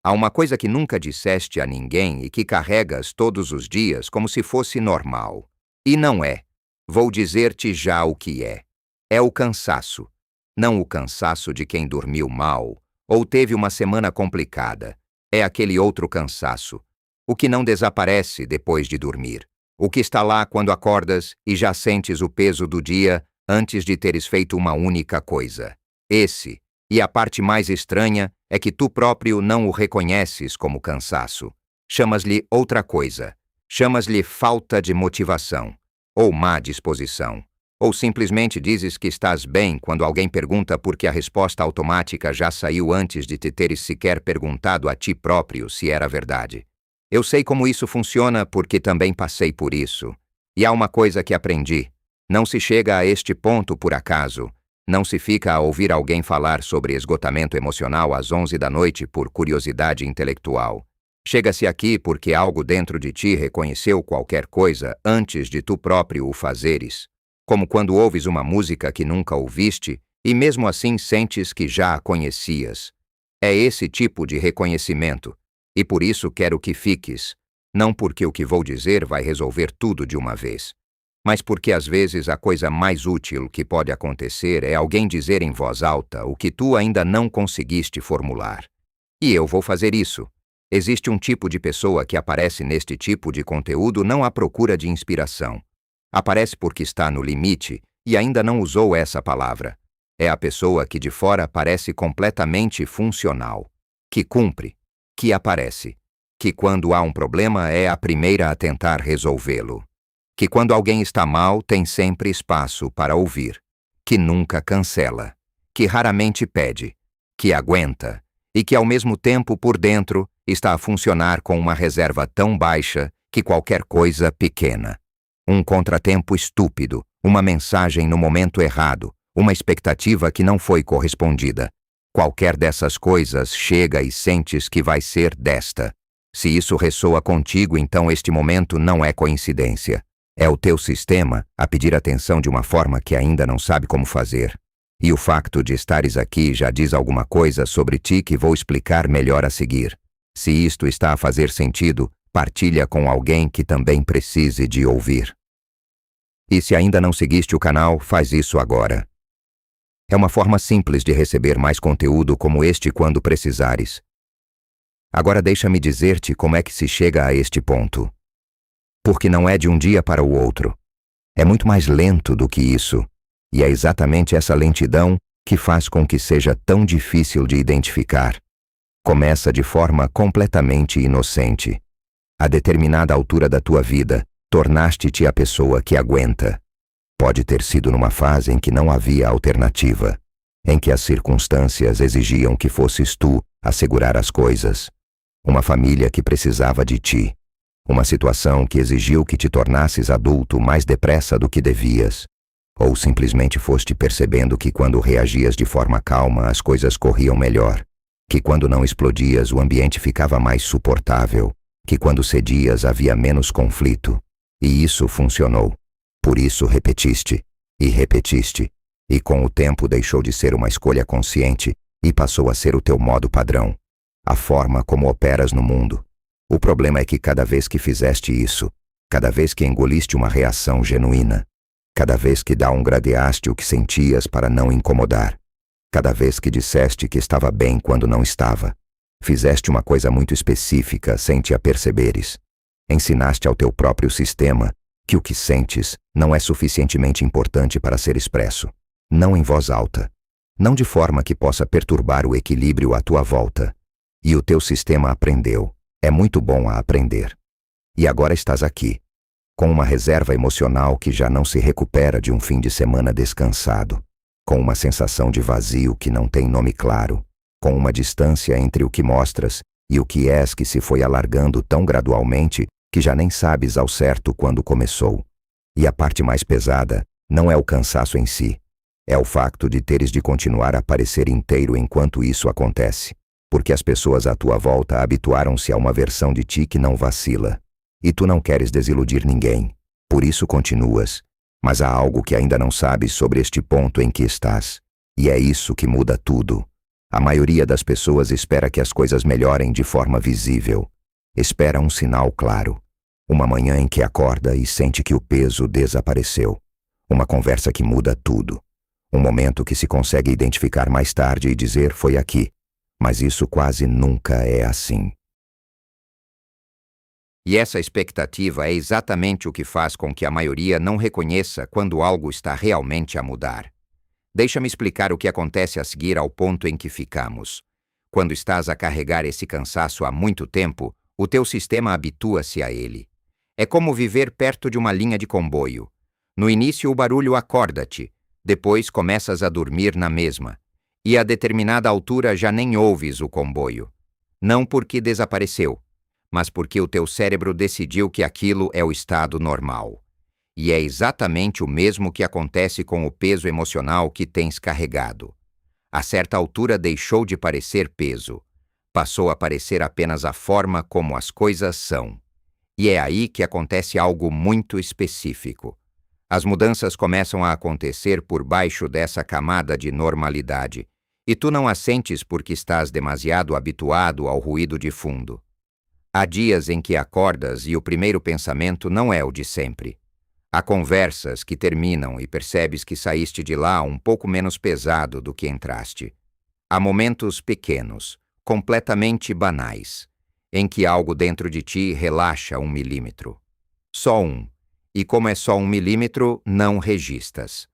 Há uma coisa que nunca disseste a ninguém e que carregas todos os dias como se fosse normal. E não é. Vou dizer-te já o que é. É o cansaço. Não o cansaço de quem dormiu mal ou teve uma semana complicada. É aquele outro cansaço. O que não desaparece depois de dormir. O que está lá quando acordas e já sentes o peso do dia antes de teres feito uma única coisa. Esse. E a parte mais estranha é que tu próprio não o reconheces como cansaço. Chamas-lhe outra coisa. Chamas-lhe falta de motivação. Ou má disposição. Ou simplesmente dizes que estás bem quando alguém pergunta porque a resposta automática já saiu antes de te teres sequer perguntado a ti próprio se era verdade. Eu sei como isso funciona porque também passei por isso. E há uma coisa que aprendi. Não se chega a este ponto por acaso. Não se fica a ouvir alguém falar sobre esgotamento emocional às 11 da noite por curiosidade intelectual. Chega-se aqui porque algo dentro de ti reconheceu qualquer coisa antes de tu próprio o fazeres. Como quando ouves uma música que nunca ouviste e mesmo assim sentes que já a conhecias. É esse tipo de reconhecimento. E por isso quero que fiques. Não porque o que vou dizer vai resolver tudo de uma vez. Mas porque às vezes a coisa mais útil que pode acontecer é alguém dizer em voz alta o que tu ainda não conseguiste formular. E eu vou fazer isso. Existe um tipo de pessoa que aparece neste tipo de conteúdo não à procura de inspiração. Aparece porque está no limite e ainda não usou essa palavra. É a pessoa que de fora parece completamente funcional. Que cumpre. Que aparece. Que quando há um problema é a primeira a tentar resolvê-lo. Que quando alguém está mal tem sempre espaço para ouvir. Que nunca cancela. Que raramente pede. Que aguenta. E que ao mesmo tempo por dentro está a funcionar com uma reserva tão baixa que qualquer coisa pequena. Um contratempo estúpido, uma mensagem no momento errado, uma expectativa que não foi correspondida. Qualquer dessas coisas chega e sentes que vai ser desta. Se isso ressoa contigo, então este momento não é coincidência. É o teu sistema a pedir atenção de uma forma que ainda não sabe como fazer. E o facto de estares aqui já diz alguma coisa sobre ti que vou explicar melhor a seguir. Se isto está a fazer sentido, partilha com alguém que também precise de ouvir. E se ainda não seguiste o canal, faz isso agora. É uma forma simples de receber mais conteúdo como este quando precisares. Agora deixa-me dizer-te como é que se chega a este ponto. Porque não é de um dia para o outro. É muito mais lento do que isso. E é exatamente essa lentidão que faz com que seja tão difícil de identificar. Começa de forma completamente inocente. A determinada altura da tua vida, tornaste-te a pessoa que aguenta. Pode ter sido numa fase em que não havia alternativa, em que as circunstâncias exigiam que fosses tu a segurar as coisas. Uma família que precisava de ti. Uma situação que exigiu que te tornasses adulto mais depressa do que devias. Ou simplesmente foste percebendo que quando reagias de forma calma as coisas corriam melhor. Que quando não explodias o ambiente ficava mais suportável. Que quando cedias havia menos conflito. E isso funcionou. Por isso repetiste, e repetiste, e com o tempo deixou de ser uma escolha consciente e passou a ser o teu modo padrão, a forma como operas no mundo. O problema é que cada vez que fizeste isso, cada vez que engoliste uma reação genuína, cada vez que downgradeaste o que sentias para não incomodar, cada vez que disseste que estava bem quando não estava, fizeste uma coisa muito específica sem te aperceberes. Ensinaste ao teu próprio sistema que o que sentes não é suficientemente importante para ser expresso, não em voz alta, não de forma que possa perturbar o equilíbrio à tua volta. E o teu sistema aprendeu, é muito bom a aprender. E agora estás aqui, com uma reserva emocional que já não se recupera de um fim de semana descansado, com uma sensação de vazio que não tem nome claro, com uma distância entre o que mostras e o que és que se foi alargando tão gradualmente que já nem sabes ao certo quando começou. E a parte mais pesada não é o cansaço em si, é o facto de teres de continuar a parecer inteiro enquanto isso acontece, porque as pessoas à tua volta habituaram-se a uma versão de ti que não vacila, e tu não queres desiludir ninguém, por isso continuas, mas há algo que ainda não sabes sobre este ponto em que estás, e é isso que muda tudo. A maioria das pessoas espera que as coisas melhorem de forma visível. Espera um sinal claro. Uma manhã em que acorda e sente que o peso desapareceu. Uma conversa que muda tudo. Um momento que se consegue identificar mais tarde e dizer foi aqui. Mas isso quase nunca é assim. E essa expectativa é exatamente o que faz com que a maioria não reconheça quando algo está realmente a mudar. Deixa-me explicar o que acontece a seguir ao ponto em que ficamos. Quando estás a carregar esse cansaço há muito tempo, o teu sistema habitua-se a ele. É como viver perto de uma linha de comboio. No início o barulho acorda-te, depois começas a dormir na mesma. E a determinada altura já nem ouves o comboio. Não porque desapareceu, mas porque o teu cérebro decidiu que aquilo é o estado normal. E é exatamente o mesmo que acontece com o peso emocional que tens carregado. A certa altura deixou de parecer peso. Passou a parecer apenas a forma como as coisas são. E é aí que acontece algo muito específico. As mudanças começam a acontecer por baixo dessa camada de normalidade, e tu não as sentes porque estás demasiado habituado ao ruído de fundo. Há dias em que acordas e o primeiro pensamento não é o de sempre. Há conversas que terminam e percebes que saíste de lá um pouco menos pesado do que entraste. Há momentos pequenos, completamente banais, em que algo dentro de ti relaxa 1 milímetro. Só um. E como é só 1 milímetro, não registras.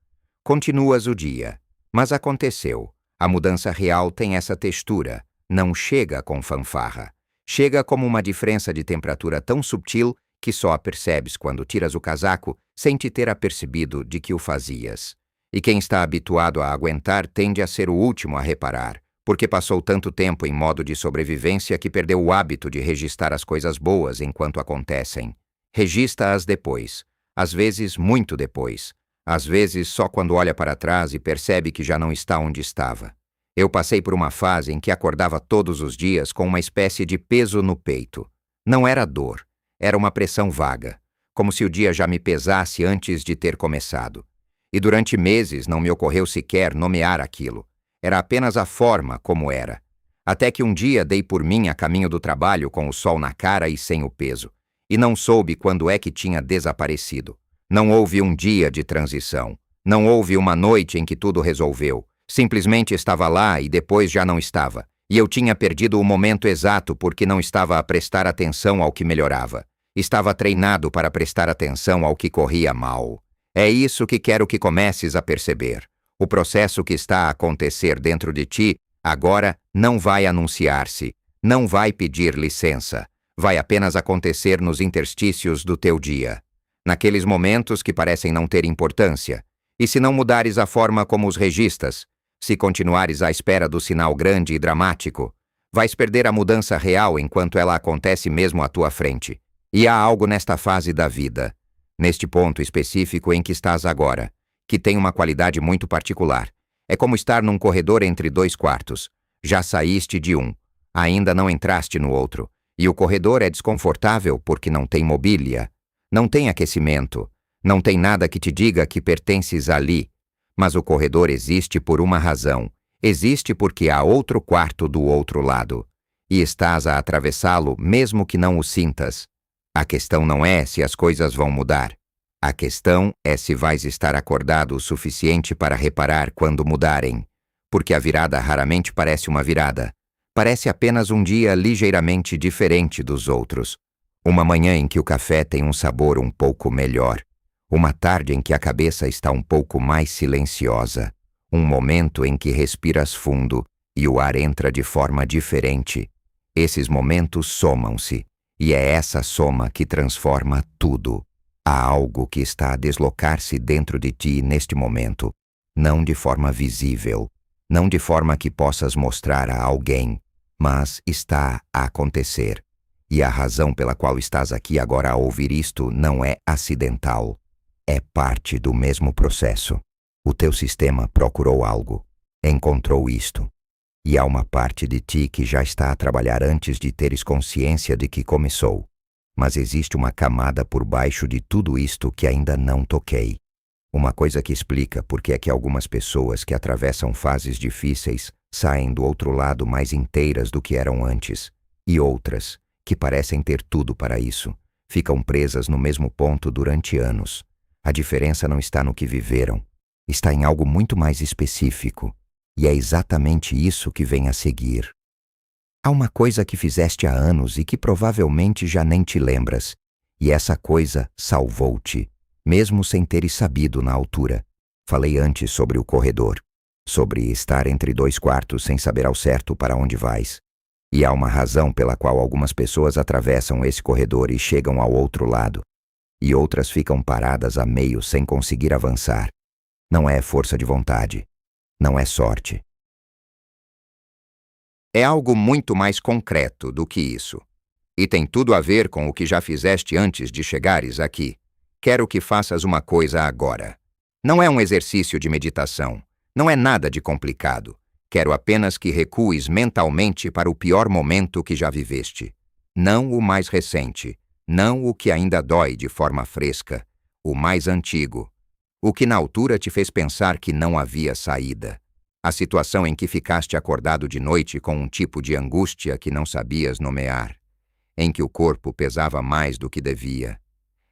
Continuas o dia. Mas aconteceu. A mudança real tem essa textura. Não chega com fanfarra. Chega como uma diferença de temperatura tão subtil que só a percebes quando tiras o casaco sem te ter apercebido de que o fazias. E quem está habituado a aguentar tende a ser o último a reparar, porque passou tanto tempo em modo de sobrevivência que perdeu o hábito de registrar as coisas boas enquanto acontecem. Registra-as depois, às vezes muito depois, às vezes só quando olha para trás e percebe que já não está onde estava. Eu passei por uma fase em que acordava todos os dias com uma espécie de peso no peito. Não era dor, era uma pressão vaga, como se o dia já me pesasse antes de ter começado. E durante meses não me ocorreu sequer nomear aquilo. Era apenas a forma como era. Até que um dia dei por mim a caminho do trabalho com o sol na cara e sem o peso. E não soube quando é que tinha desaparecido. Não houve um dia de transição. Não houve uma noite em que tudo resolveu. Simplesmente estava lá e depois já não estava. E eu tinha perdido o momento exato porque não estava a prestar atenção ao que melhorava. Estava treinado para prestar atenção ao que corria mal. É isso que quero que comeces a perceber. O processo que está a acontecer dentro de ti, agora, não vai anunciar-se, não vai pedir licença, vai apenas acontecer nos interstícios do teu dia, naqueles momentos que parecem não ter importância. E se não mudares a forma como os registras, se continuares à espera do sinal grande e dramático, vais perder a mudança real enquanto ela acontece mesmo à tua frente. E há algo nesta fase da vida, neste ponto específico em que estás agora, que tem uma qualidade muito particular. É como estar num corredor entre 2 quartos. Já saíste de um, ainda não entraste no outro. E o corredor é desconfortável porque não tem mobília, não tem aquecimento, não tem nada que te diga que pertences ali. Mas o corredor existe por uma razão. Existe porque há outro quarto do outro lado. E estás a atravessá-lo mesmo que não o sintas. A questão não é se as coisas vão mudar. A questão é se vais estar acordado o suficiente para reparar quando mudarem, porque a virada raramente parece uma virada. Parece apenas um dia ligeiramente diferente dos outros. Uma manhã em que o café tem um sabor um pouco melhor. Uma tarde em que a cabeça está um pouco mais silenciosa. Um momento em que respiras fundo e o ar entra de forma diferente. Esses momentos somam-se, e é essa soma que transforma tudo. Há algo que está a deslocar-se dentro de ti neste momento, não de forma visível, não de forma que possas mostrar a alguém, mas está a acontecer. E a razão pela qual estás aqui agora a ouvir isto não é acidental. É parte do mesmo processo. O teu sistema procurou algo, encontrou isto. E há uma parte de ti que já está a trabalhar antes de teres consciência de que começou. Mas existe uma camada por baixo de tudo isto que ainda não toquei. Uma coisa que explica por que é que algumas pessoas que atravessam fases difíceis saem do outro lado mais inteiras do que eram antes, e outras, que parecem ter tudo para isso, ficam presas no mesmo ponto durante anos. A diferença não está no que viveram, está em algo muito mais específico, e é exatamente isso que vem a seguir. Há uma coisa que fizeste há anos e que provavelmente já nem te lembras, e essa coisa salvou-te, mesmo sem teres sabido na altura. Falei antes sobre o corredor, sobre estar entre dois quartos sem saber ao certo para onde vais. E há uma razão pela qual algumas pessoas atravessam esse corredor e chegam ao outro lado, e outras ficam paradas a meio sem conseguir avançar. Não é força de vontade, não é sorte. É algo muito mais concreto do que isso. E tem tudo a ver com o que já fizeste antes de chegares aqui. Quero que faças uma coisa agora. Não é um exercício de meditação. Não é nada de complicado. Quero apenas que recues mentalmente para o pior momento que já viveste. Não o mais recente. Não o que ainda dói de forma fresca. O mais antigo. O que na altura te fez pensar que não havia saída. A situação em que ficaste acordado de noite com um tipo de angústia que não sabias nomear. Em que o corpo pesava mais do que devia.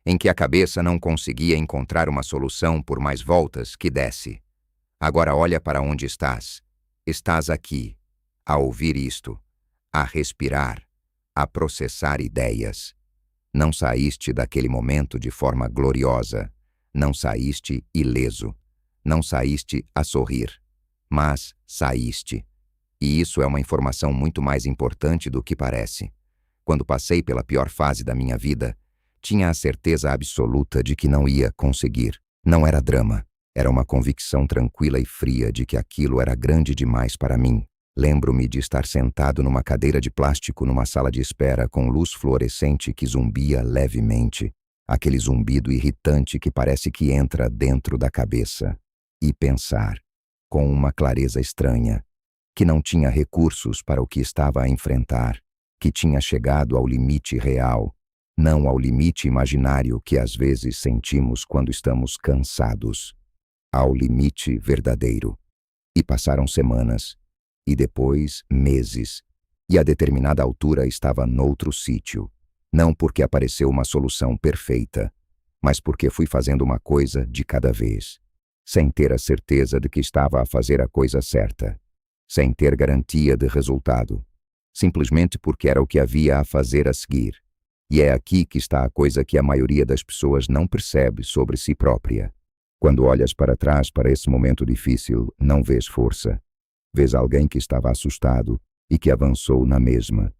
Em que a cabeça não conseguia encontrar uma solução por mais voltas que desse. Agora olha para onde estás. Estás aqui, a ouvir isto, a respirar, a processar ideias. Não saíste daquele momento de forma gloriosa. Não saíste ileso. Não saíste a sorrir. Mas saíste. E isso é uma informação muito mais importante do que parece. Quando passei pela pior fase da minha vida, tinha a certeza absoluta de que não ia conseguir. Não era drama. Era uma convicção tranquila e fria de que aquilo era grande demais para mim. Lembro-me de estar sentado numa cadeira de plástico numa sala de espera com luz fluorescente que zumbia levemente. Aquele zumbido irritante que parece que entra dentro da cabeça. E pensar, com uma clareza estranha, que não tinha recursos para o que estava a enfrentar, que tinha chegado ao limite real, não ao limite imaginário que às vezes sentimos quando estamos cansados, ao limite verdadeiro. E passaram semanas, e depois meses, e a determinada altura estava noutro sítio, não porque apareceu uma solução perfeita, mas porque fui fazendo uma coisa de cada vez, sem ter a certeza de que estava a fazer a coisa certa, sem ter garantia de resultado, simplesmente porque era o que havia a fazer a seguir. E é aqui que está a coisa que a maioria das pessoas não percebe sobre si própria. Quando olhas para trás para esse momento difícil, não vês força. Vês alguém que estava assustado e que avançou na mesma.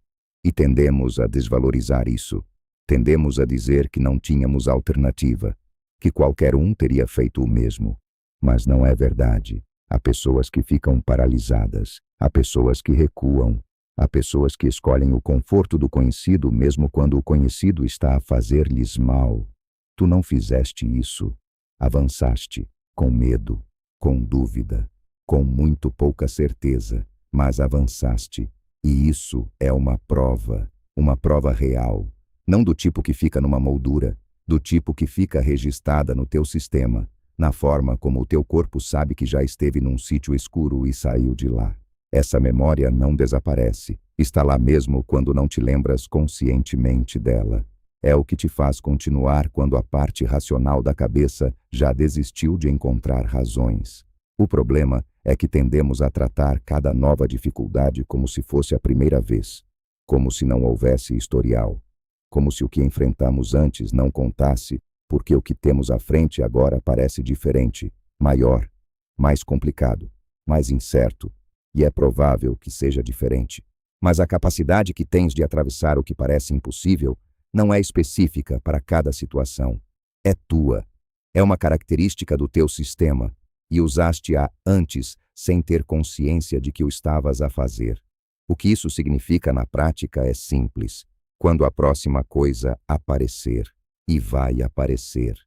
E tendemos a desvalorizar isso. Tendemos a dizer que não tínhamos alternativa, que qualquer um teria feito o mesmo. Mas não é verdade. Há pessoas que ficam paralisadas, há pessoas que recuam, há pessoas que escolhem o conforto do conhecido mesmo quando o conhecido está a fazer-lhes mal. Tu não fizeste isso. Avançaste, com medo, com dúvida, com muito pouca certeza, mas avançaste. E isso é uma prova real, não do tipo que fica numa moldura, do tipo que fica registrada no teu sistema, na forma como o teu corpo sabe que já esteve num sítio escuro e saiu de lá. Essa memória não desaparece, está lá mesmo quando não te lembras conscientemente dela. É o que te faz continuar quando a parte racional da cabeça já desistiu de encontrar razões. O problema é que tendemos a tratar cada nova dificuldade como se fosse a primeira vez, como se não houvesse historial, como se o que enfrentamos antes não contasse, porque o que temos à frente agora parece diferente, maior, mais complicado, mais incerto, e é provável que seja diferente. Mas a capacidade que tens de atravessar o que parece impossível não é específica para cada situação. É tua. É uma característica do teu sistema, e usaste-a antes sem ter consciência de que o estavas a fazer. O que isso significa na prática é simples. Quando a próxima coisa aparecer, e vai aparecer,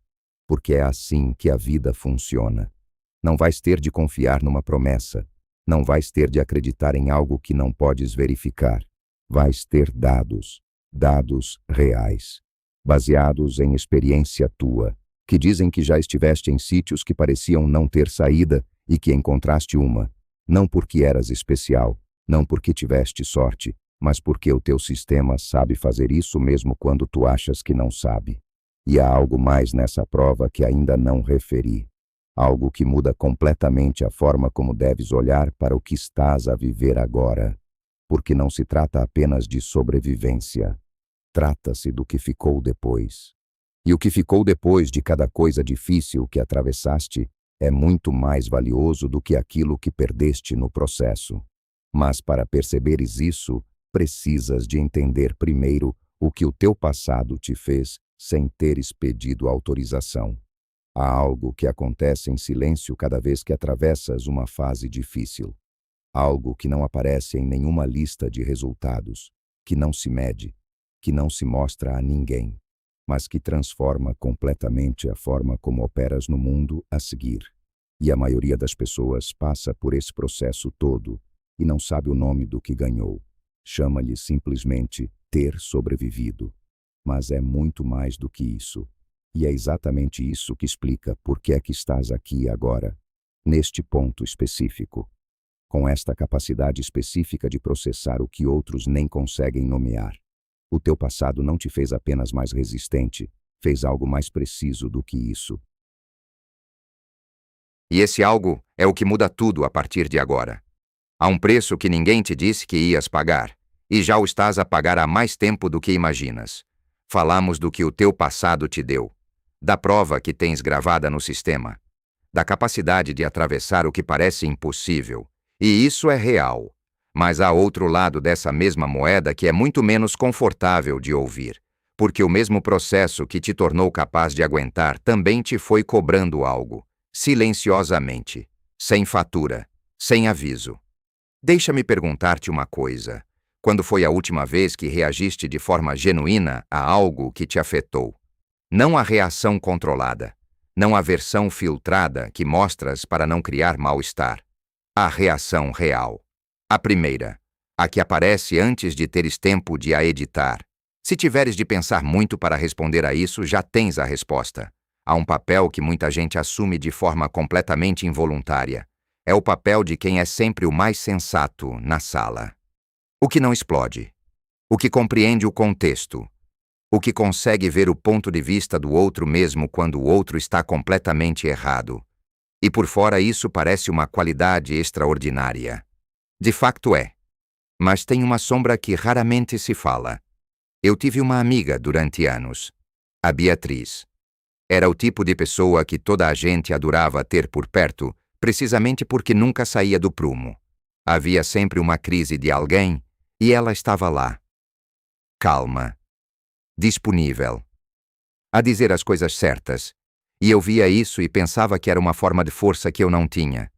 porque é assim que a vida funciona. Não vais ter de confiar numa promessa, não vais ter de acreditar em algo que não podes verificar. Vais ter dados reais, baseados em experiência tua, que dizem que já estiveste em sítios que pareciam não ter saída e que encontraste uma, Não porque eras especial, não porque tiveste sorte, mas porque o teu sistema sabe fazer isso mesmo quando tu achas que não sabe. E há algo mais nessa prova que ainda não referi. Algo que muda completamente a forma como deves olhar para o que estás a viver agora. Porque não se trata apenas de sobrevivência. Trata-se do que ficou depois. E o que ficou depois de cada coisa difícil que atravessaste é muito mais valioso do que aquilo que perdeste no processo. Mas para perceberes isso, precisas de entender primeiro o que o teu passado te fez sem teres pedido autorização. Há algo que acontece em silêncio cada vez que atravessas uma fase difícil. Algo que não aparece em nenhuma lista de resultados, que não se mede, que não se mostra a ninguém, mas que transforma completamente a forma como operas no mundo a seguir. E a maioria das pessoas passa por esse processo todo e não sabe o nome do que ganhou. Chama-lhe simplesmente ter sobrevivido. Mas é muito mais do que isso. E é exatamente isso que explica por que é que estás aqui agora, neste ponto específico, com esta capacidade específica de processar o que outros nem conseguem nomear. O teu passado não te fez apenas mais resistente, fez algo mais preciso do que isso. E esse algo é o que muda tudo a partir de agora. Há um preço que ninguém te disse que ias pagar, e já o estás a pagar há mais tempo do que imaginas. Falamos do que o teu passado te deu, da prova que tens gravada no sistema, da capacidade de atravessar o que parece impossível. E isso é real. Mas há outro lado dessa mesma moeda que é muito menos confortável de ouvir, porque o mesmo processo que te tornou capaz de aguentar também te foi cobrando algo, silenciosamente, sem fatura, sem aviso. Deixa-me perguntar-te uma coisa. Quando foi a última vez que reagiste de forma genuína a algo que te afetou? Não a reação controlada, não a versão filtrada que mostras para não criar mal-estar. A reação real. A primeira, a que aparece antes de teres tempo de a editar. Se tiveres de pensar muito para responder a isso, já tens a resposta. Há um papel que muita gente assume de forma completamente involuntária. É o papel de quem é sempre o mais sensato na sala. O que não explode. O que compreende o contexto. O que consegue ver o ponto de vista do outro mesmo quando o outro está completamente errado. E por fora isso parece uma qualidade extraordinária. De facto é. Mas tem uma sombra que raramente se fala. Eu tive uma amiga durante anos, a Beatriz. Era o tipo de pessoa que toda a gente adorava ter por perto, precisamente porque nunca saía do prumo. Havia sempre uma crise de alguém e ela estava lá. Calma. Disponível. A dizer as coisas certas. E eu via isso e pensava que era uma forma de força que eu não tinha.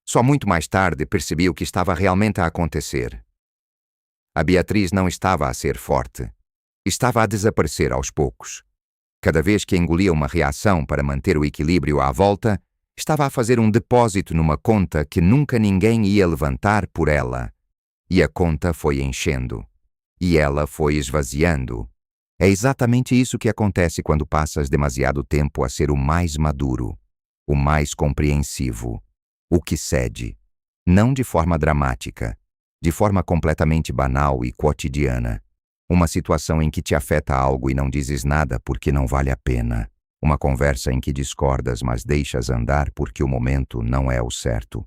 Só muito mais tarde percebi o que estava realmente a acontecer. A Beatriz não estava a ser forte. Estava a desaparecer aos poucos. Cada vez que engolia uma reação para manter o equilíbrio à volta, estava a fazer um depósito numa conta que nunca ninguém ia levantar por ela. E a conta foi enchendo. E ela foi esvaziando. É exatamente isso que acontece quando passas demasiado tempo a ser o mais maduro, o mais compreensivo, o que cede, não de forma dramática, de forma completamente banal e cotidiana. Uma situação em que te afeta algo e não dizes nada porque não vale a pena. Uma conversa em que discordas, mas deixas andar porque o momento não é o certo.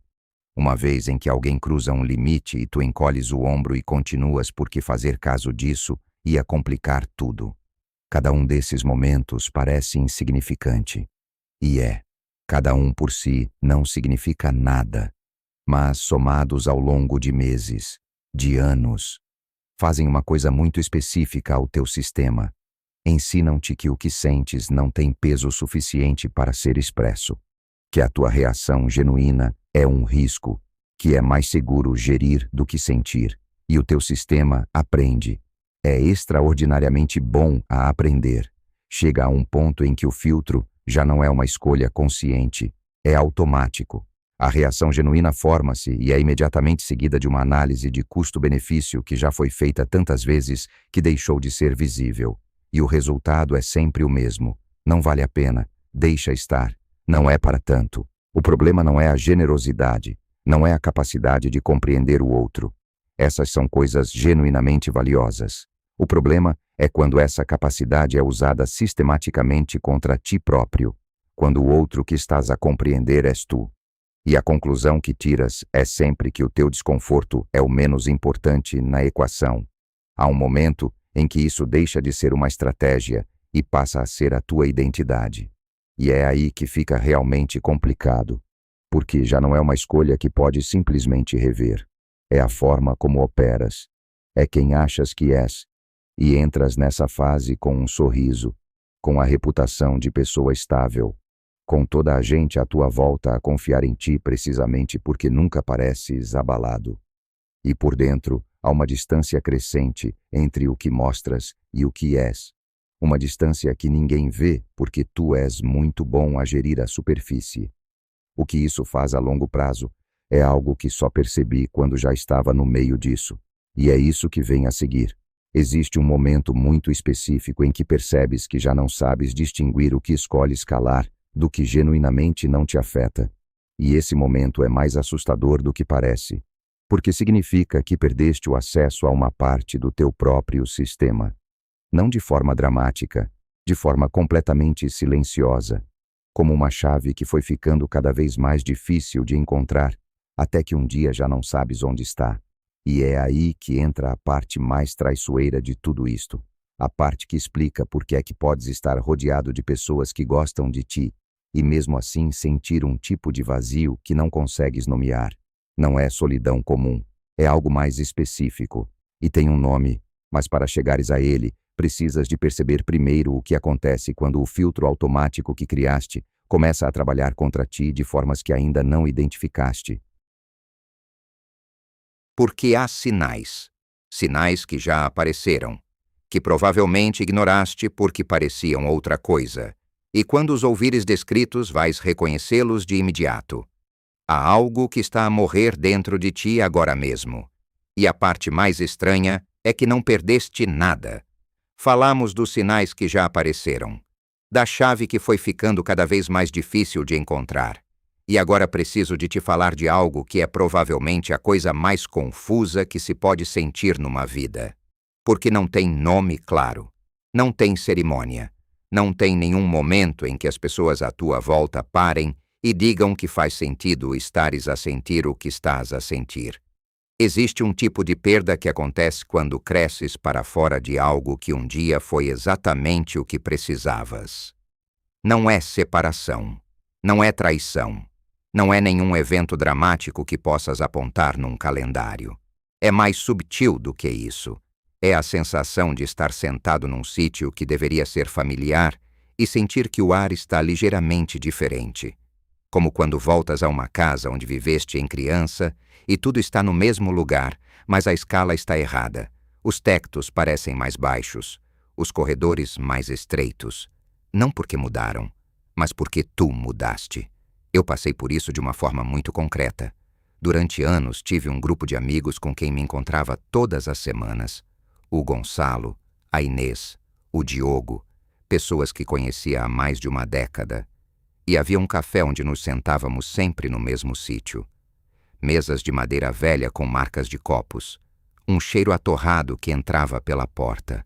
Uma vez em que alguém cruza um limite e tu encolhes o ombro e continuas porque fazer caso disso ia complicar tudo. Cada um desses momentos parece insignificante. E é. Cada um por si não significa nada. Mas somados ao longo de meses, de anos, fazem uma coisa muito específica ao teu sistema. Ensinam-te que o que sentes não tem peso suficiente para ser expresso. Que a tua reação genuína é um risco, que é mais seguro gerir do que sentir. E o teu sistema aprende. É extraordinariamente bom a aprender. Chega a um ponto em que o filtro já não é uma escolha consciente, é automático. A reação genuína forma-se e é imediatamente seguida de uma análise de custo-benefício que já foi feita tantas vezes que deixou de ser visível. E o resultado é sempre o mesmo. Não vale a pena. Deixa estar. Não é para tanto. O problema não é a generosidade. Não é a capacidade de compreender o outro. Essas são coisas genuinamente valiosas. O problema é quando essa capacidade é usada sistematicamente contra ti próprio, quando o outro que estás a compreender és tu. E a conclusão que tiras é sempre que o teu desconforto é o menos importante na equação. Há um momento em que isso deixa de ser uma estratégia e passa a ser a tua identidade. E é aí que fica realmente complicado, porque já não é uma escolha que pode simplesmente rever. É a forma como operas. É quem achas que és. E entras nessa fase com um sorriso, com a reputação de pessoa estável, com toda a gente à tua volta a confiar em ti precisamente porque nunca pareces abalado. E por dentro há uma distância crescente entre o que mostras e o que és. Uma distância que ninguém vê porque tu és muito bom a gerir a superfície. O que isso faz a longo prazo é algo que só percebi quando já estava no meio disso. E é isso que vem a seguir. Existe um momento muito específico em que percebes que já não sabes distinguir o que escolhes calar do que genuinamente não te afeta. E esse momento é mais assustador do que parece, porque significa que perdeste o acesso a uma parte do teu próprio sistema. Não de forma dramática, de forma completamente silenciosa, como uma chave que foi ficando cada vez mais difícil de encontrar, até que um dia já não sabes onde está. E é aí que entra a parte mais traiçoeira de tudo isto. A parte que explica por que é que podes estar rodeado de pessoas que gostam de ti, e mesmo assim sentir um tipo de vazio que não consegues nomear. Não é solidão comum, é algo mais específico. E tem um nome, mas para chegares a ele, precisas de perceber primeiro o que acontece quando o filtro automático que criaste começa a trabalhar contra ti de formas que ainda não identificaste. Porque há sinais. Sinais que já apareceram, que provavelmente ignoraste porque pareciam outra coisa. E quando os ouvires descritos, vais reconhecê-los de imediato. Há algo que está a morrer dentro de ti agora mesmo. E a parte mais estranha é que não perdeste nada. Falamos dos sinais que já apareceram, da chave que foi ficando cada vez mais difícil de encontrar. E agora preciso de te falar de algo que é provavelmente a coisa mais confusa que se pode sentir numa vida. Porque não tem nome claro, não tem cerimônia, não tem nenhum momento em que as pessoas à tua volta parem e digam que faz sentido estares a sentir o que estás a sentir. Existe um tipo de perda que acontece quando cresces para fora de algo que um dia foi exatamente o que precisavas. Não é separação, não é traição, não é nenhum evento dramático que possas apontar num calendário. É mais subtil do que isso. É a sensação de estar sentado num sítio que deveria ser familiar e sentir que o ar está ligeiramente diferente. Como quando voltas a uma casa onde viveste em criança e tudo está no mesmo lugar, mas a escala está errada. Os tectos parecem mais baixos, os corredores mais estreitos. Não porque mudaram, mas porque tu mudaste. Eu passei por isso de uma forma muito concreta. Durante anos tive um grupo de amigos com quem me encontrava todas as semanas. O Gonçalo, a Inês, o Diogo, pessoas que conhecia há mais de uma década. E havia um café onde nos sentávamos sempre no mesmo sítio. Mesas de madeira velha com marcas de copos. Um cheiro atorrado que entrava pela porta.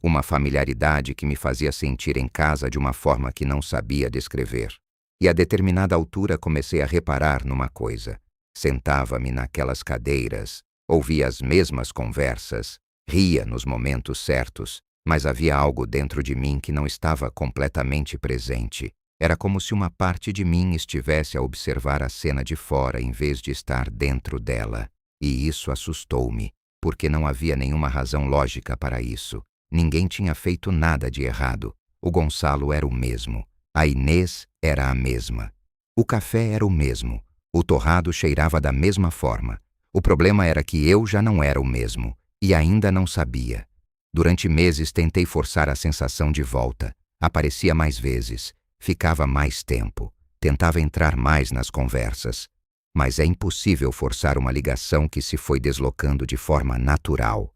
Uma familiaridade que me fazia sentir em casa de uma forma que não sabia descrever. E a determinada altura comecei a reparar numa coisa. Sentava-me naquelas cadeiras, ouvia as mesmas conversas, ria nos momentos certos, mas havia algo dentro de mim que não estava completamente presente. Era como se uma parte de mim estivesse a observar a cena de fora em vez de estar dentro dela. E isso assustou-me, porque não havia nenhuma razão lógica para isso. Ninguém tinha feito nada de errado. O Gonçalo era o mesmo. A Inês era a mesma. O café era o mesmo. O torrado cheirava da mesma forma. O problema era que eu já não era o mesmo, e ainda não sabia. Durante meses tentei forçar a sensação de volta. Aparecia mais vezes, ficava mais tempo, tentava entrar mais nas conversas. Mas é impossível forçar uma ligação que se foi deslocando de forma natural.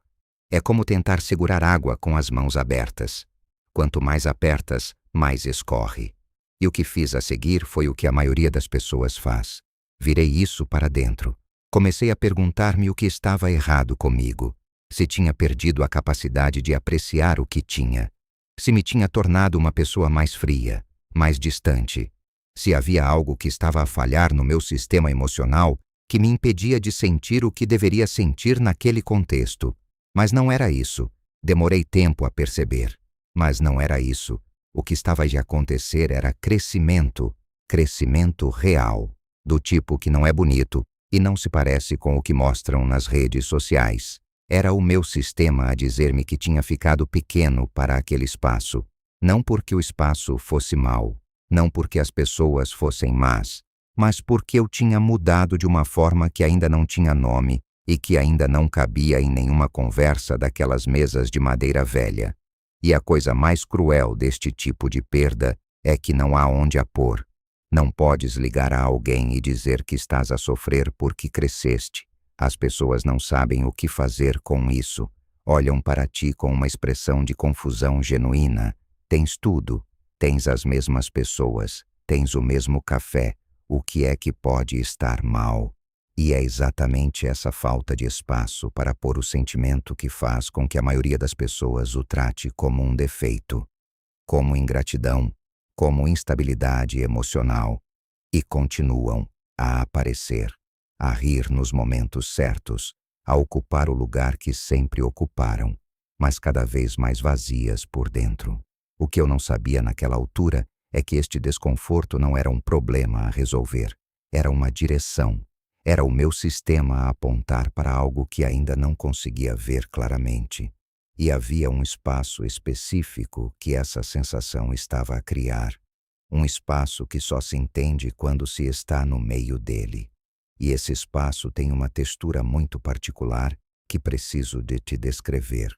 É como tentar segurar água com as mãos abertas. Quanto mais apertas, mais escorre. E o que fiz a seguir foi o que a maioria das pessoas faz. Virei isso para dentro. Comecei a perguntar-me o que estava errado comigo, se tinha perdido a capacidade de apreciar o que tinha, se me tinha tornado uma pessoa mais fria, mais distante, se havia algo que estava a falhar no meu sistema emocional que me impedia de sentir o que deveria sentir naquele contexto. Mas não era isso. Demorei tempo a perceber. Mas não era isso. O que estava de acontecer era crescimento, crescimento real, do tipo que não é bonito e não se parece com o que mostram nas redes sociais. Era o meu sistema a dizer-me que tinha ficado pequeno para aquele espaço, não porque o espaço fosse mau, não porque as pessoas fossem más, mas porque eu tinha mudado de uma forma que ainda não tinha nome e que ainda não cabia em nenhuma conversa daquelas mesas de madeira velha. E a coisa mais cruel deste tipo de perda é que não há onde a pôr. Não podes ligar a alguém e dizer que estás a sofrer porque cresceste. As pessoas não sabem o que fazer com isso. Olham para ti com uma expressão de confusão genuína. Tens tudo. Tens as mesmas pessoas. Tens o mesmo café. O que é que pode estar mal? E é exatamente essa falta de espaço para pôr o sentimento que faz com que a maioria das pessoas o trate como um defeito, como ingratidão, como instabilidade emocional, e continuam a aparecer, a rir nos momentos certos, a ocupar o lugar que sempre ocuparam, mas cada vez mais vazias por dentro. O que eu não sabia naquela altura é que este desconforto não era um problema a resolver, era uma direção. Era o meu sistema a apontar para algo que ainda não conseguia ver claramente. E havia um espaço específico que essa sensação estava a criar. Um espaço que só se entende quando se está no meio dele. E esse espaço tem uma textura muito particular que preciso de te descrever.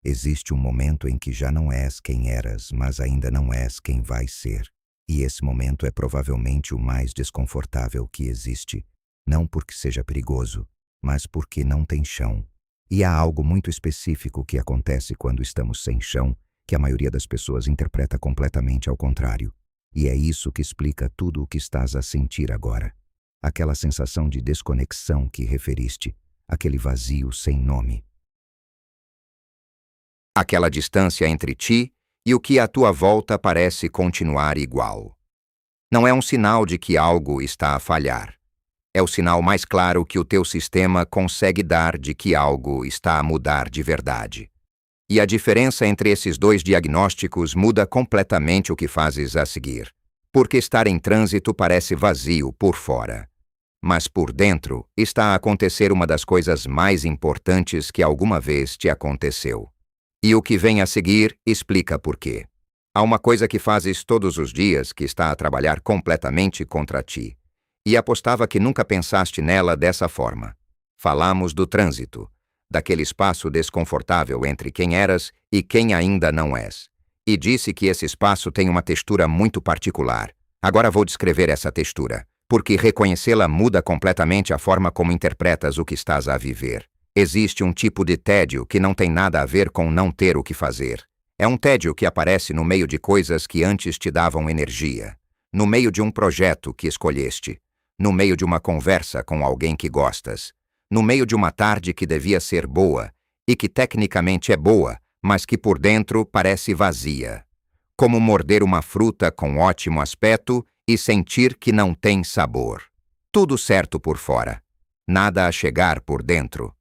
Existe um momento em que já não és quem eras, mas ainda não és quem vais ser. E esse momento é provavelmente o mais desconfortável que existe. Não porque seja perigoso, mas porque não tem chão. E há algo muito específico que acontece quando estamos sem chão, que a maioria das pessoas interpreta completamente ao contrário. E é isso que explica tudo o que estás a sentir agora. Aquela sensação de desconexão que referiste, aquele vazio sem nome. Aquela distância entre ti e o que à tua volta parece continuar igual. Não é um sinal de que algo está a falhar. É o sinal mais claro que o teu sistema consegue dar de que algo está a mudar de verdade. E a diferença entre esses dois diagnósticos muda completamente o que fazes a seguir. Porque estar em trânsito parece vazio por fora. Mas por dentro está a acontecer uma das coisas mais importantes que alguma vez te aconteceu. E o que vem a seguir explica por quê. Há uma coisa que fazes todos os dias que está a trabalhar completamente contra ti. E apostava que nunca pensaste nela dessa forma. Falamos do trânsito, daquele espaço desconfortável entre quem eras e quem ainda não és. E disse que esse espaço tem uma textura muito particular. Agora vou descrever essa textura, porque reconhecê-la muda completamente a forma como interpretas o que estás a viver. Existe um tipo de tédio que não tem nada a ver com não ter o que fazer. É um tédio que aparece no meio de coisas que antes te davam energia, no meio de um projeto que escolheste, no meio de uma conversa com alguém que gostas, no meio de uma tarde que devia ser boa e que tecnicamente é boa, mas que por dentro parece vazia. Como morder uma fruta com ótimo aspecto e sentir que não tem sabor. Tudo certo por fora, nada a chegar por dentro.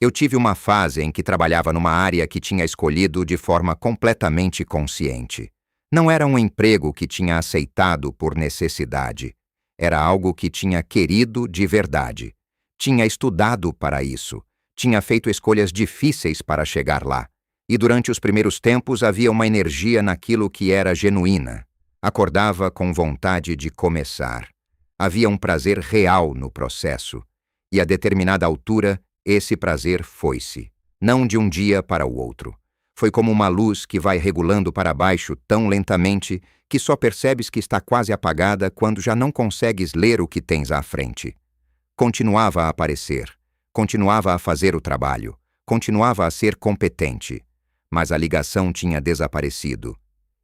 Eu tive uma fase em que trabalhava numa área que tinha escolhido de forma completamente consciente. Não era um emprego que tinha aceitado por necessidade. Era algo que tinha querido de verdade. Tinha estudado para isso. Tinha feito escolhas difíceis para chegar lá. E durante os primeiros tempos havia uma energia naquilo que era genuína. Acordava com vontade de começar. Havia um prazer real no processo. E a determinada altura, esse prazer foi-se. Não de um dia para o outro. Foi como uma luz que vai regulando para baixo tão lentamente que só percebes que está quase apagada quando já não consegues ler o que tens à frente. Continuava a aparecer, continuava a fazer o trabalho, continuava a ser competente, mas a ligação tinha desaparecido.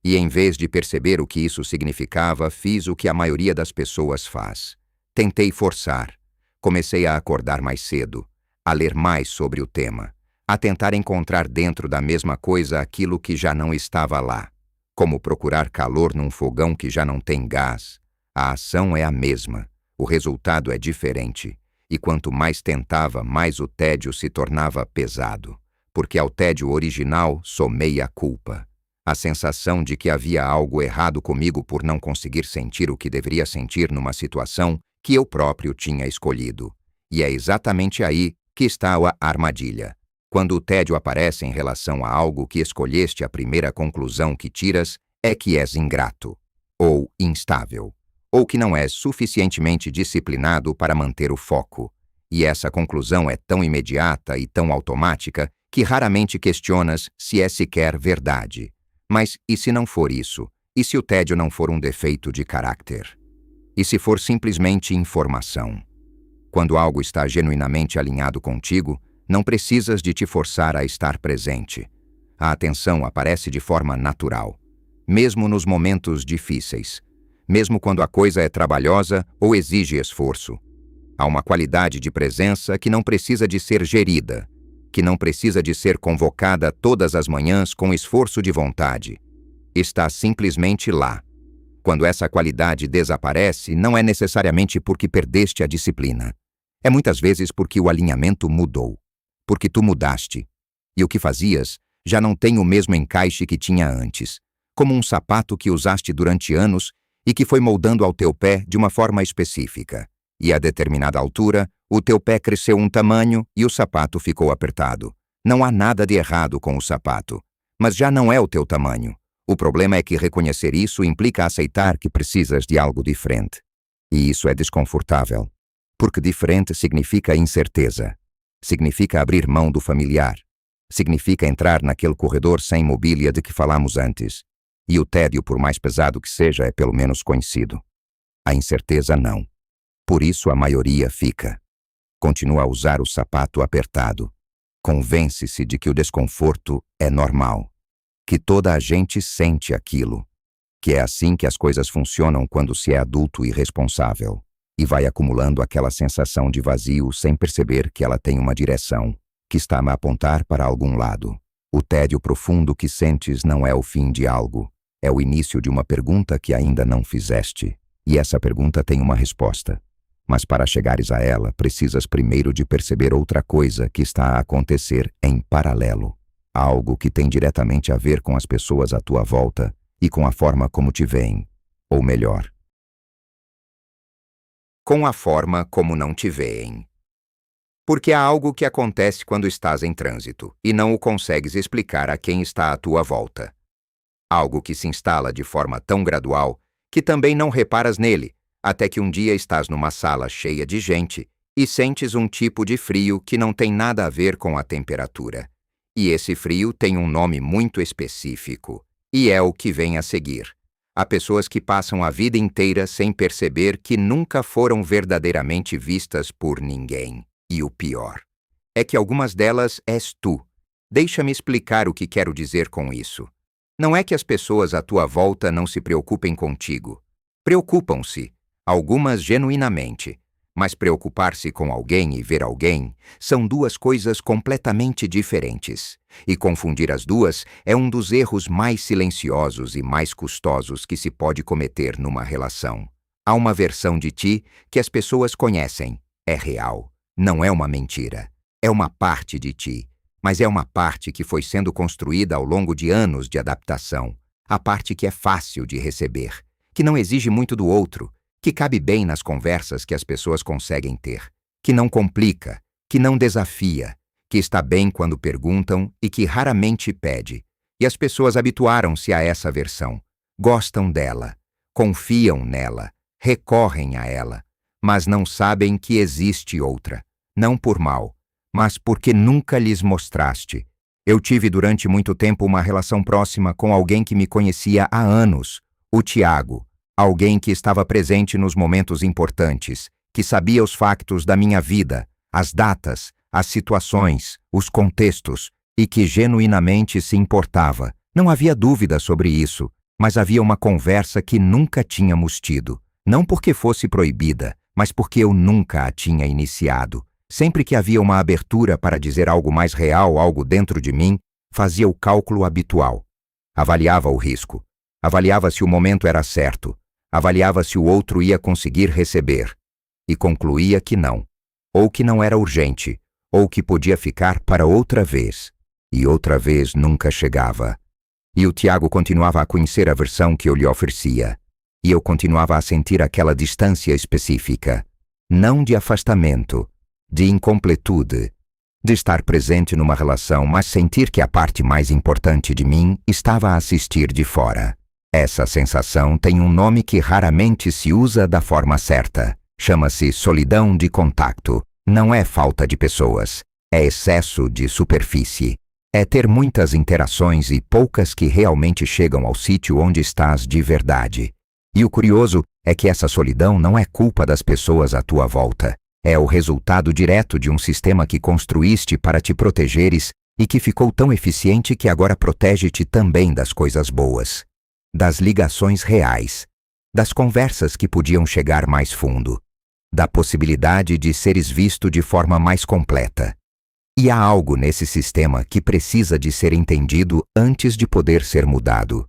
E em vez de perceber o que isso significava, fiz o que a maioria das pessoas faz. Tentei forçar. Comecei a acordar mais cedo, a ler mais sobre o tema, a tentar encontrar dentro da mesma coisa aquilo que já não estava lá. Como procurar calor num fogão que já não tem gás. A ação é a mesma, o resultado é diferente. E quanto mais tentava, mais o tédio se tornava pesado. Porque ao tédio original somei a culpa. A sensação de que havia algo errado comigo por não conseguir sentir o que deveria sentir numa situação que eu próprio tinha escolhido. E é exatamente aí que está a armadilha. Quando o tédio aparece em relação a algo que escolheste, a primeira conclusão que tiras é que és ingrato, ou instável, ou que não és suficientemente disciplinado para manter o foco. E essa conclusão é tão imediata e tão automática que raramente questionas se é sequer verdade. Mas e se não for isso? E se o tédio não for um defeito de caráter? E se for simplesmente informação? Quando algo está genuinamente alinhado contigo, não precisas de te forçar a estar presente. A atenção aparece de forma natural, mesmo nos momentos difíceis, mesmo quando a coisa é trabalhosa ou exige esforço. Há uma qualidade de presença que não precisa de ser gerida, que não precisa de ser convocada todas as manhãs com esforço de vontade. Está simplesmente lá. Quando essa qualidade desaparece, não é necessariamente porque perdeste a disciplina. É muitas vezes porque o alinhamento mudou. Porque tu mudaste. E o que fazias já não tem o mesmo encaixe que tinha antes. Como um sapato que usaste durante anos e que foi moldando ao teu pé de uma forma específica. E a determinada altura, o teu pé cresceu um tamanho e o sapato ficou apertado. Não há nada de errado com o sapato, mas já não é o teu tamanho. O problema é que reconhecer isso implica aceitar que precisas de algo diferente. E isso é desconfortável, porque diferente significa incerteza. Significa abrir mão do familiar. Significa entrar naquele corredor sem mobília de que falamos antes. E o tédio, por mais pesado que seja, é pelo menos conhecido. A incerteza não. Por isso a maioria fica. Continua a usar o sapato apertado. Convence-se de que o desconforto é normal. Que toda a gente sente aquilo. Que é assim que as coisas funcionam quando se é adulto e responsável. E vai acumulando aquela sensação de vazio sem perceber que ela tem uma direção, que está a apontar para algum lado. O tédio profundo que sentes não é o fim de algo, é o início de uma pergunta que ainda não fizeste. E essa pergunta tem uma resposta. Mas para chegares a ela, precisas primeiro de perceber outra coisa que está a acontecer em paralelo. Algo que tem diretamente a ver com as pessoas à tua volta e com a forma como te veem. Ou melhor, com a forma como não te veem. Porque há algo que acontece quando estás em trânsito e não o consegues explicar a quem está à tua volta. Algo que se instala de forma tão gradual que também não reparas nele, até que um dia estás numa sala cheia de gente e sentes um tipo de frio que não tem nada a ver com a temperatura. E esse frio tem um nome muito específico, e é o que vem a seguir. Há pessoas que passam a vida inteira sem perceber que nunca foram verdadeiramente vistas por ninguém. E o pior é que algumas delas és tu. Deixa-me explicar o que quero dizer com isso. Não é que as pessoas à tua volta não se preocupem contigo. Preocupam-se, algumas genuinamente. Mas preocupar-se com alguém e ver alguém são duas coisas completamente diferentes. E confundir as duas é um dos erros mais silenciosos e mais custosos que se pode cometer numa relação. Há uma versão de ti que as pessoas conhecem. É real. Não é uma mentira. É uma parte de ti. Mas é uma parte que foi sendo construída ao longo de anos de adaptação. A parte que é fácil de receber, que não exige muito do outro, que cabe bem nas conversas que as pessoas conseguem ter, que não complica, que não desafia, que está bem quando perguntam e que raramente pede. E as pessoas habituaram-se a essa versão, gostam dela, confiam nela, recorrem a ela, mas não sabem que existe outra, não por mal, mas porque nunca lhes mostraste. Eu tive durante muito tempo uma relação próxima com alguém que me conhecia há anos, o Tiago. Alguém que estava presente nos momentos importantes, que sabia os factos da minha vida, as datas, as situações, os contextos, e que genuinamente se importava. Não havia dúvida sobre isso, mas havia uma conversa que nunca tínhamos tido. Não porque fosse proibida, mas porque eu nunca a tinha iniciado. Sempre que havia uma abertura para dizer algo mais real, algo dentro de mim, fazia o cálculo habitual. Avaliava o risco. Avaliava se o momento era certo. Avaliava se o outro ia conseguir receber. E concluía que não. Ou que não era urgente. Ou que podia ficar para outra vez. E outra vez nunca chegava. E o Tiago continuava a conhecer a versão que eu lhe oferecia. E eu continuava a sentir aquela distância específica. Não de afastamento, de incompletude, de estar presente numa relação, mas sentir que a parte mais importante de mim estava a assistir de fora. Essa sensação tem um nome que raramente se usa da forma certa. Chama-se solidão de contato. Não é falta de pessoas, é excesso de superfície. É ter muitas interações e poucas que realmente chegam ao sítio onde estás de verdade. E o curioso é que essa solidão não é culpa das pessoas à tua volta. É o resultado direto de um sistema que construíste para te protegeres e que ficou tão eficiente que agora protege-te também das coisas boas, das ligações reais, das conversas que podiam chegar mais fundo, da possibilidade de seres visto de forma mais completa. E há algo nesse sistema que precisa de ser entendido antes de poder ser mudado.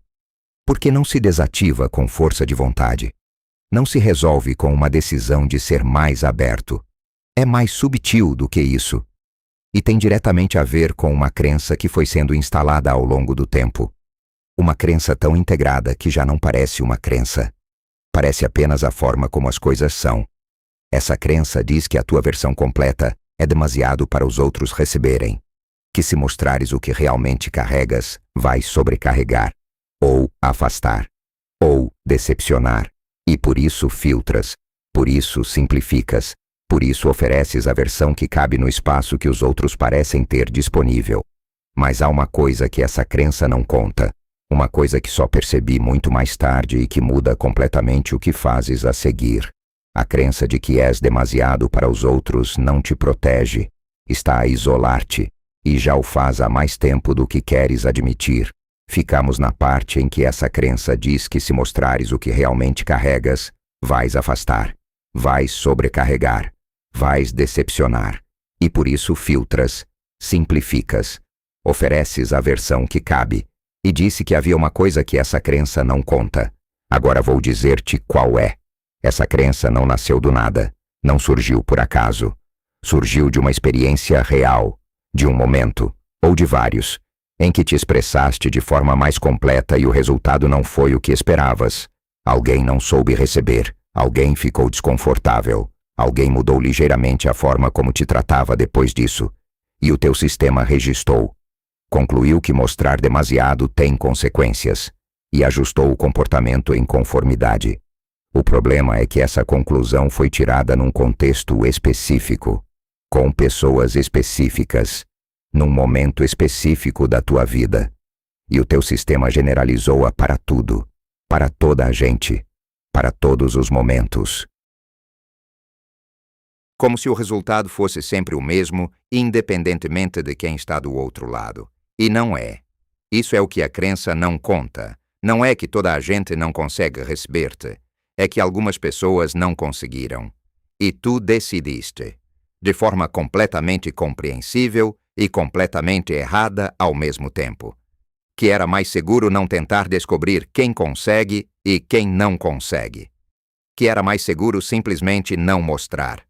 Porque não se desativa com força de vontade. Não se resolve com uma decisão de ser mais aberto. É mais subtil do que isso. E tem diretamente a ver com uma crença que foi sendo instalada ao longo do tempo. Uma crença tão integrada que já não parece uma crença. Parece apenas a forma como as coisas são. Essa crença diz que a tua versão completa é demasiado para os outros receberem. Que se mostrares o que realmente carregas, vais sobrecarregar, ou afastar, ou decepcionar. E por isso filtras, por isso simplificas, por isso ofereces a versão que cabe no espaço que os outros parecem ter disponível. Mas há uma coisa que essa crença não conta, uma coisa que só percebi muito mais tarde e que muda completamente o que fazes a seguir. A crença de que és demasiado para os outros não te protege, está a isolar-te, e já o faz há mais tempo do que queres admitir. Ficamos na parte em que essa crença diz que se mostrares o que realmente carregas, vais afastar, vais sobrecarregar, vais decepcionar, e por isso filtras, simplificas, ofereces a versão que cabe, e disse que havia uma coisa que essa crença não conta. Agora vou dizer-te qual é. Essa crença não nasceu do nada, não surgiu por acaso. Surgiu de uma experiência real, de um momento, ou de vários, em que te expressaste de forma mais completa e o resultado não foi o que esperavas. Alguém não soube receber, alguém ficou desconfortável, alguém mudou ligeiramente a forma como te tratava depois disso, e o teu sistema registrou. Concluiu que mostrar demasiado tem consequências, e ajustou o comportamento em conformidade. O problema é que essa conclusão foi tirada num contexto específico, com pessoas específicas, num momento específico da tua vida. E o teu sistema generalizou-a para tudo, para toda a gente, para todos os momentos. Como se o resultado fosse sempre o mesmo, independentemente de quem está do outro lado. E não é. Isso é o que a crença não conta. Não é que toda a gente não consegue receber-te. É que algumas pessoas não conseguiram. E tu decidiste, de forma completamente compreensível e completamente errada ao mesmo tempo, que era mais seguro não tentar descobrir quem consegue e quem não consegue. Que era mais seguro simplesmente não mostrar.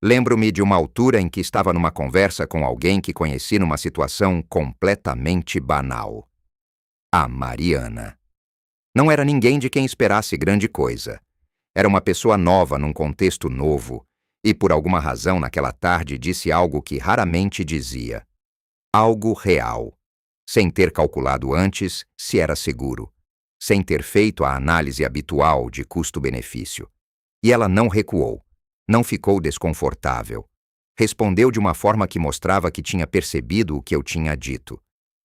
Lembro-me de uma altura em que estava numa conversa com alguém que conheci numa situação completamente banal. A Mariana. Não era ninguém de quem esperasse grande coisa. Era uma pessoa nova num contexto novo, e por alguma razão naquela tarde disse algo que raramente dizia. Algo real, sem ter calculado antes se era seguro, sem ter feito a análise habitual de custo-benefício. E ela não recuou, não ficou desconfortável. Respondeu de uma forma que mostrava que tinha percebido o que eu tinha dito,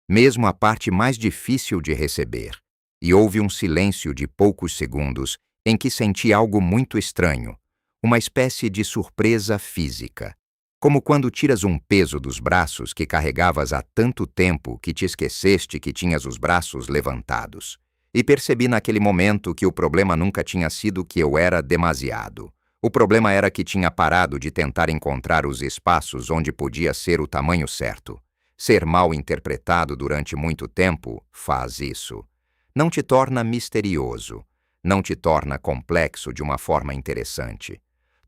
mesmo a parte mais difícil de receber. E houve um silêncio de poucos segundos em que senti algo muito estranho, uma espécie de surpresa física, como quando tiras um peso dos braços que carregavas há tanto tempo que te esqueceste que tinhas os braços levantados. E percebi naquele momento que o problema nunca tinha sido que eu era demasiado, O problema era que tinha parado de tentar encontrar os espaços onde podia ser o tamanho certo. Ser mal interpretado durante muito tempo faz isso. Não te torna misterioso. Não te torna complexo de uma forma interessante.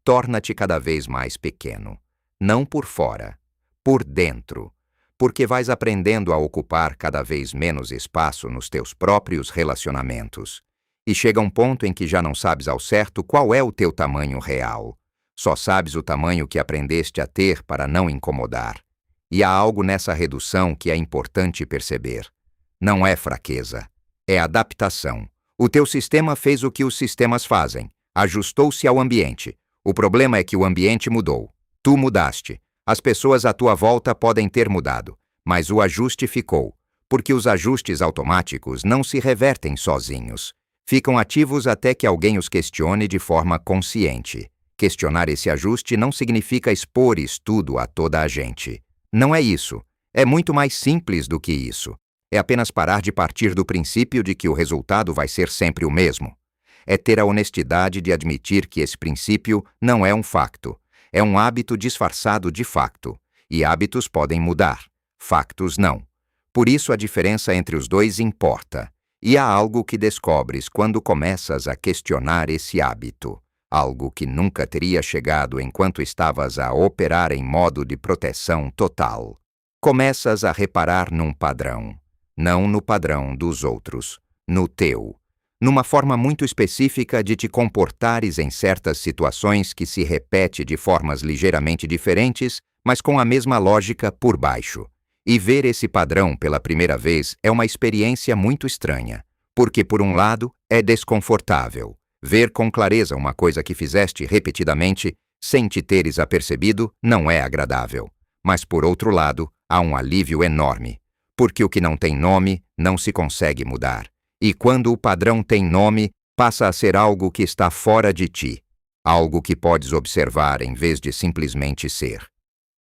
Torna-te cada vez mais pequeno. Não por fora, por dentro. Porque vais aprendendo a ocupar cada vez menos espaço nos teus próprios relacionamentos. E chega um ponto em que já não sabes ao certo qual é o teu tamanho real. Só sabes o tamanho que aprendeste a ter para não incomodar. E há algo nessa redução que é importante perceber. Não é fraqueza, é adaptação. O teu sistema fez o que os sistemas fazem, ajustou-se ao ambiente. O problema é que o ambiente mudou. Tu mudaste. As pessoas à tua volta podem ter mudado, mas o ajuste ficou, porque os ajustes automáticos não se revertem sozinhos. Ficam ativos até que alguém os questione de forma consciente. Questionar esse ajuste não significa expor tudo a toda a gente. Não é isso. É muito mais simples do que isso. É apenas parar de partir do princípio de que o resultado vai ser sempre o mesmo. É ter a honestidade de admitir que esse princípio não é um facto. É um hábito disfarçado de facto. E hábitos podem mudar. Factos não. Por isso a diferença entre os dois importa. E há algo que descobres quando começas a questionar esse hábito. Algo que nunca teria chegado enquanto estavas a operar em modo de proteção total. Começas a reparar num padrão. Não no padrão dos outros. No teu. Numa forma muito específica de te comportares em certas situações que se repete de formas ligeiramente diferentes, mas com a mesma lógica por baixo. E ver esse padrão pela primeira vez é uma experiência muito estranha, porque, por um lado, é desconfortável. Ver com clareza uma coisa que fizeste repetidamente, sem te teres apercebido, não é agradável. Mas, por outro lado, há um alívio enorme, porque o que não tem nome não se consegue mudar. E quando o padrão tem nome, passa a ser algo que está fora de ti, algo que podes observar em vez de simplesmente ser.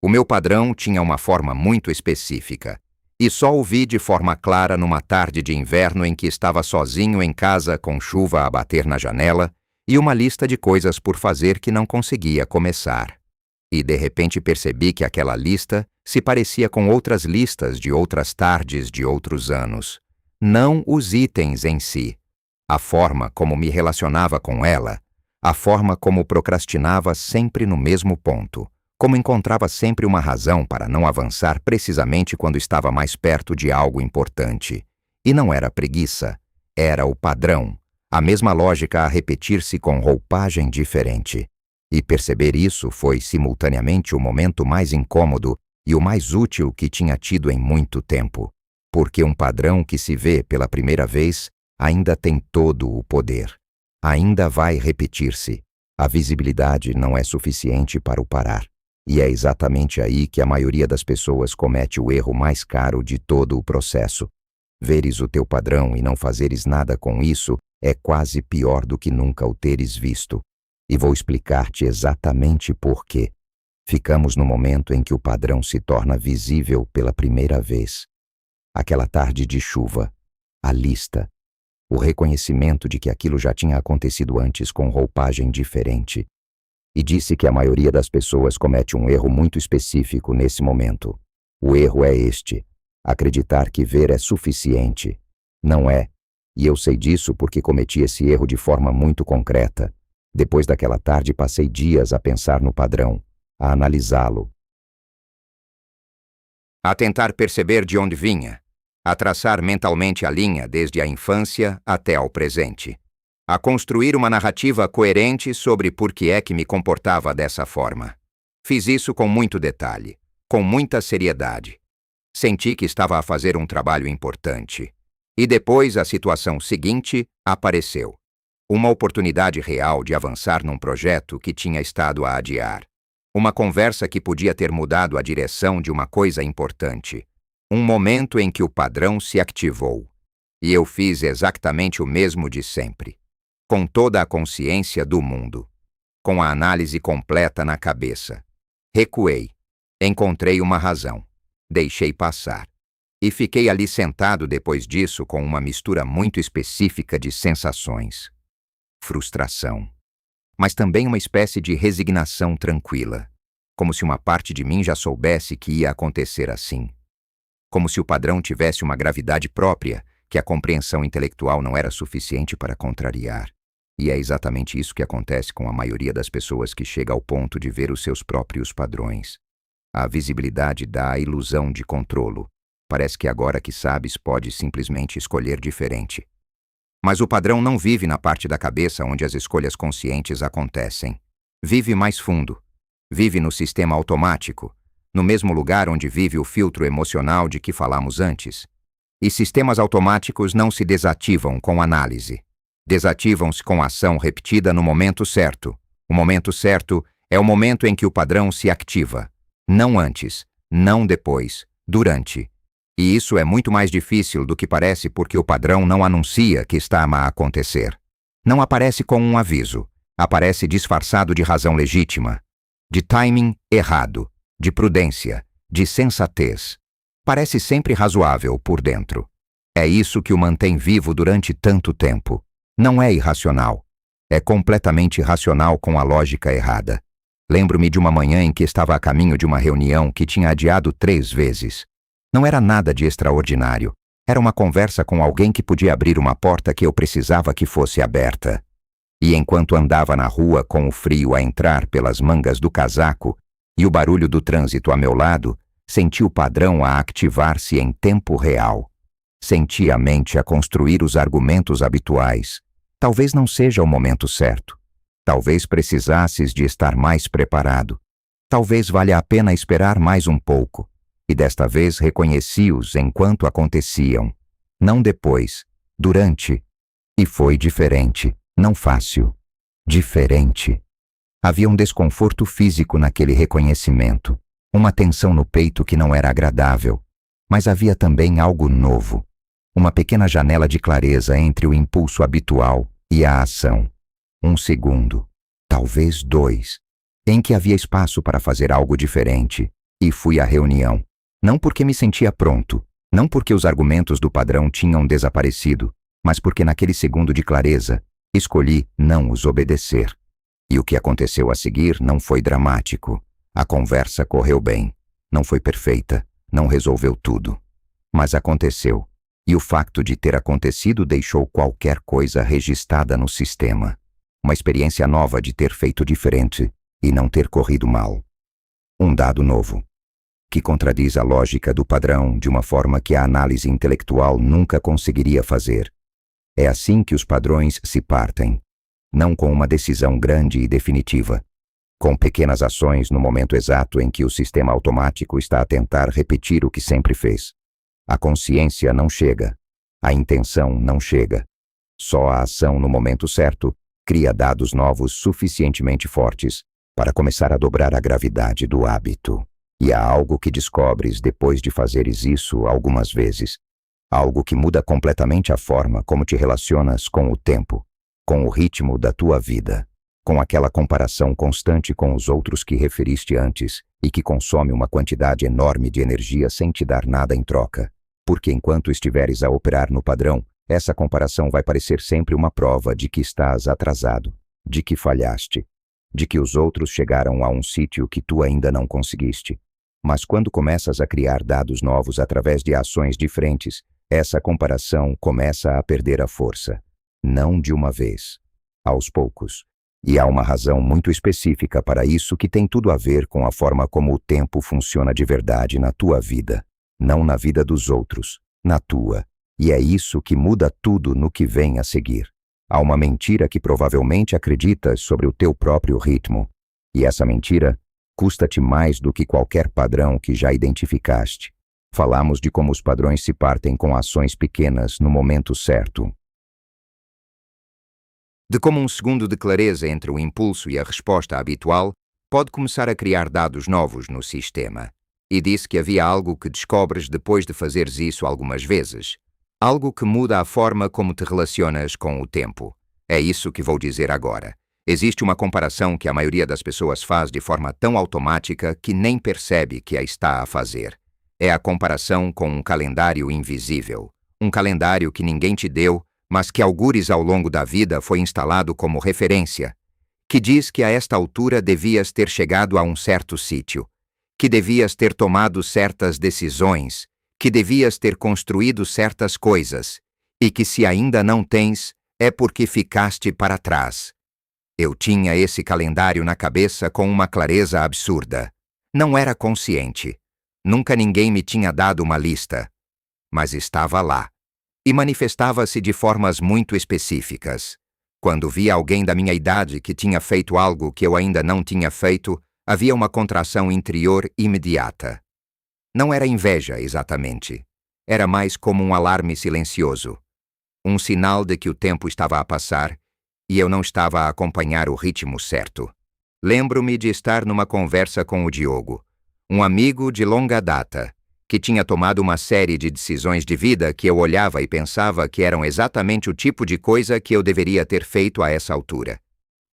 O meu padrão tinha uma forma muito específica, e só o vi de forma clara numa tarde de inverno em que estava sozinho em casa com chuva a bater na janela e uma lista de coisas por fazer que não conseguia começar. E de repente percebi que aquela lista se parecia com outras listas de outras tardes de outros anos. Não os itens em si, a forma como me relacionava com ela, a forma como procrastinava sempre no mesmo ponto. Como encontrava sempre uma razão para não avançar precisamente quando estava mais perto de algo importante. E não era preguiça, era o padrão, a mesma lógica a repetir-se com roupagem diferente. E perceber isso foi simultaneamente o momento mais incômodo e o mais útil que tinha tido em muito tempo, porque um padrão que se vê pela primeira vez ainda tem todo o poder. Ainda vai repetir-se. A visibilidade não é suficiente para o parar. E é exatamente aí que a maioria das pessoas comete o erro mais caro de todo o processo. Veres o teu padrão e não fazeres nada com isso é quase pior do que nunca o teres visto. E vou explicar-te exatamente por quê. Ficamos no momento em que o padrão se torna visível pela primeira vez. Aquela tarde de chuva, a lista, o reconhecimento de que aquilo já tinha acontecido antes com roupagem diferente. E disse que a maioria das pessoas comete um erro muito específico nesse momento. O erro é este: acreditar que ver é suficiente. Não é. E eu sei disso porque cometi esse erro de forma muito concreta. Depois daquela tarde passei dias a pensar no padrão, a analisá-lo, a tentar perceber de onde vinha, a traçar mentalmente a linha desde a infância até ao presente. A construir uma narrativa coerente sobre por que é que me comportava dessa forma. Fiz isso com muito detalhe, com muita seriedade. Senti que estava a fazer um trabalho importante. E depois a situação seguinte apareceu. Uma oportunidade real de avançar num projeto que tinha estado a adiar. Uma conversa que podia ter mudado a direção de uma coisa importante. Um momento em que o padrão se ativou. E eu fiz exatamente o mesmo de sempre. Com toda a consciência do mundo, com a análise completa na cabeça. Recuei. Encontrei uma razão. Deixei passar. E fiquei ali sentado depois disso com uma mistura muito específica de sensações. Frustração. mas também uma espécie de resignação tranquila, como se uma parte de mim já soubesse que ia acontecer assim. Como se o padrão tivesse uma gravidade própria que a compreensão intelectual não era suficiente para contrariar. E é exatamente isso que acontece com a maioria das pessoas que chega ao ponto de ver os seus próprios padrões. A visibilidade dá a ilusão de controlo. Parece que agora que sabes, pode simplesmente escolher diferente. Mas o padrão não vive na parte da cabeça onde as escolhas conscientes acontecem. Vive mais fundo. Vive no sistema automático, no mesmo lugar onde vive o filtro emocional de que falamos antes. E sistemas automáticos não se desativam com análise. Desativam-se com ação repetida no momento certo. O momento certo é o momento em que o padrão se ativa. Não antes, não depois, durante. E isso é muito mais difícil do que parece porque o padrão não anuncia que está a acontecer. Não aparece com um aviso. Aparece disfarçado de razão legítima, de timing errado, de prudência, de sensatez. Parece sempre razoável por dentro. É isso que o mantém vivo durante tanto tempo. Não é irracional. É completamente racional com a lógica errada. Lembro-me de uma manhã em que estava a caminho de uma reunião que tinha adiado 3 vezes. Não era nada de extraordinário. Era uma conversa com alguém que podia abrir uma porta que eu precisava que fosse aberta. E enquanto andava na rua com o frio a entrar pelas mangas do casaco e o barulho do trânsito a meu lado, senti o padrão a ativar-se em tempo real. Senti a mente a construir os argumentos habituais. Talvez não seja o momento certo. Talvez precisasses de estar mais preparado. Talvez valha a pena esperar mais um pouco. E desta vez reconheci-os enquanto aconteciam. Não depois, durante. E foi diferente, não fácil. Diferente. Havia um desconforto físico naquele reconhecimento. Uma tensão no peito que não era agradável. Mas havia também algo novo. Uma pequena janela de clareza entre o impulso habitual e a ação. 1 segundo, talvez 2, em que havia espaço para fazer algo diferente, e fui à reunião. Não porque me sentia pronto, não porque os argumentos do padrão tinham desaparecido, mas porque naquele segundo de clareza, escolhi não os obedecer. E o que aconteceu a seguir não foi dramático. A conversa correu bem. Não foi perfeita, não resolveu tudo. Mas aconteceu. E o facto de ter acontecido deixou qualquer coisa registrada no sistema. Uma experiência nova de ter feito diferente e não ter corrido mal. Um dado novo, que contradiz a lógica do padrão de uma forma que a análise intelectual nunca conseguiria fazer. É assim que os padrões se partem, não com uma decisão grande e definitiva, com pequenas ações no momento exato em que o sistema automático está a tentar repetir o que sempre fez. A consciência não chega, a intenção não chega. Só a ação no momento certo cria dados novos suficientemente fortes para começar a dobrar a gravidade do hábito. E há algo que descobres depois de fazeres isso algumas vezes. Algo que muda completamente a forma como te relacionas com o tempo, com o ritmo da tua vida, com aquela comparação constante com os outros que referiste antes e que consome uma quantidade enorme de energia sem te dar nada em troca. Porque enquanto estiveres a operar no padrão, essa comparação vai parecer sempre uma prova de que estás atrasado, de que falhaste, de que os outros chegaram a um sítio que tu ainda não conseguiste. Mas quando começas a criar dados novos através de ações diferentes, essa comparação começa a perder a força. Não de uma vez, aos poucos. E há uma razão muito específica para isso que tem tudo a ver com a forma como o tempo funciona de verdade na tua vida. Não na vida dos outros, na tua. E é isso que muda tudo no que vem a seguir. Há uma mentira que provavelmente acreditas sobre o teu próprio ritmo. E essa mentira custa-te mais do que qualquer padrão que já identificaste. Falamos de como os padrões se partem com ações pequenas no momento certo. De como um segundo de clareza entre o impulso e a resposta habitual pode começar a criar dados novos no sistema. E disse que havia algo que descobres depois de fazeres isso algumas vezes. Algo que muda a forma como te relacionas com o tempo. É isso que vou dizer agora. Existe uma comparação que a maioria das pessoas faz de forma tão automática que nem percebe que a está a fazer. É a comparação com um calendário invisível. Um calendário que ninguém te deu, mas que algures ao longo da vida foi instalado como referência. que diz que a esta altura devias ter chegado a um certo sítio, que devias ter tomado certas decisões, que devias ter construído certas coisas, e que se ainda não tens, é porque ficaste para trás. Eu tinha esse calendário na cabeça com uma clareza absurda. Não era consciente. Nunca ninguém me tinha dado uma lista. Mas estava lá. E manifestava-se de formas muito específicas. Quando via alguém da minha idade que tinha feito algo que eu ainda não tinha feito, havia uma contração interior imediata. Não era inveja, exatamente. Era mais como um alarme silencioso. Um sinal de que o tempo estava a passar e eu não estava a acompanhar o ritmo certo. Lembro-me de estar numa conversa com o Diogo, um amigo de longa data, que tinha tomado uma série de decisões de vida que eu olhava e pensava que eram exatamente o tipo de coisa que eu deveria ter feito a essa altura.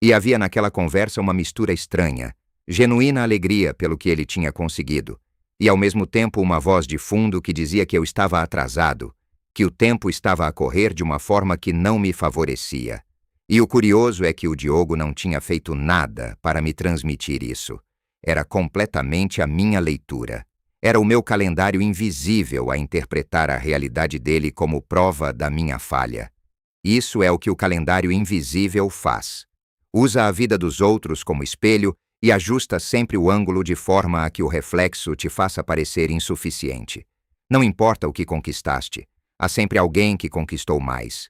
E havia naquela conversa uma mistura estranha, genuína alegria pelo que ele tinha conseguido, e ao mesmo tempo uma voz de fundo que dizia que eu estava atrasado, que o tempo estava a correr de uma forma que não me favorecia. E o curioso é que o Diogo não tinha feito nada para me transmitir isso. Era completamente a minha leitura. Era o meu calendário invisível a interpretar a realidade dele como prova da minha falha. Isso é o que o calendário invisível faz. Usa a vida dos outros como espelho e ajusta sempre o ângulo de forma a que o reflexo te faça parecer insuficiente. Não importa o que conquistaste, há sempre alguém que conquistou mais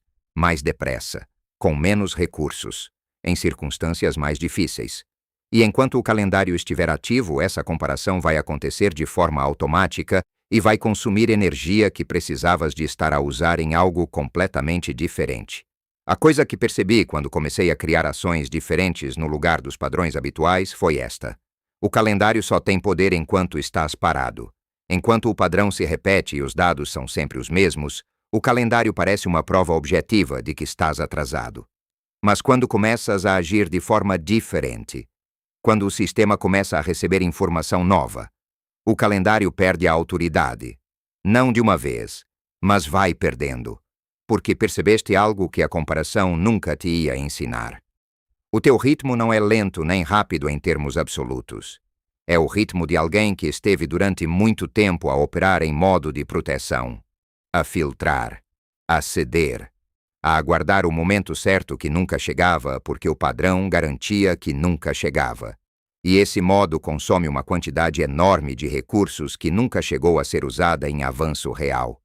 depressa, com menos recursos, em circunstâncias mais difíceis. E enquanto o calendário estiver ativo, essa comparação vai acontecer de forma automática e vai consumir energia que precisavas de estar a usar em algo completamente diferente. A coisa que percebi quando comecei a criar ações diferentes no lugar dos padrões habituais foi esta. O calendário só tem poder enquanto estás parado. Enquanto o padrão se repete e os dados são sempre os mesmos, o calendário parece uma prova objetiva de que estás atrasado. Mas quando começas a agir de forma diferente, quando o sistema começa a receber informação nova, o calendário perde a autoridade. Não de uma vez, mas vai perdendo, porque percebeste algo que a comparação nunca te ia ensinar. O teu ritmo não é lento nem rápido em termos absolutos. É o ritmo de alguém que esteve durante muito tempo a operar em modo de proteção, a filtrar, a ceder, a aguardar o momento certo que nunca chegava porque o padrão garantia que nunca chegava. E esse modo consome uma quantidade enorme de recursos que nunca chegou a ser usada em avanço real.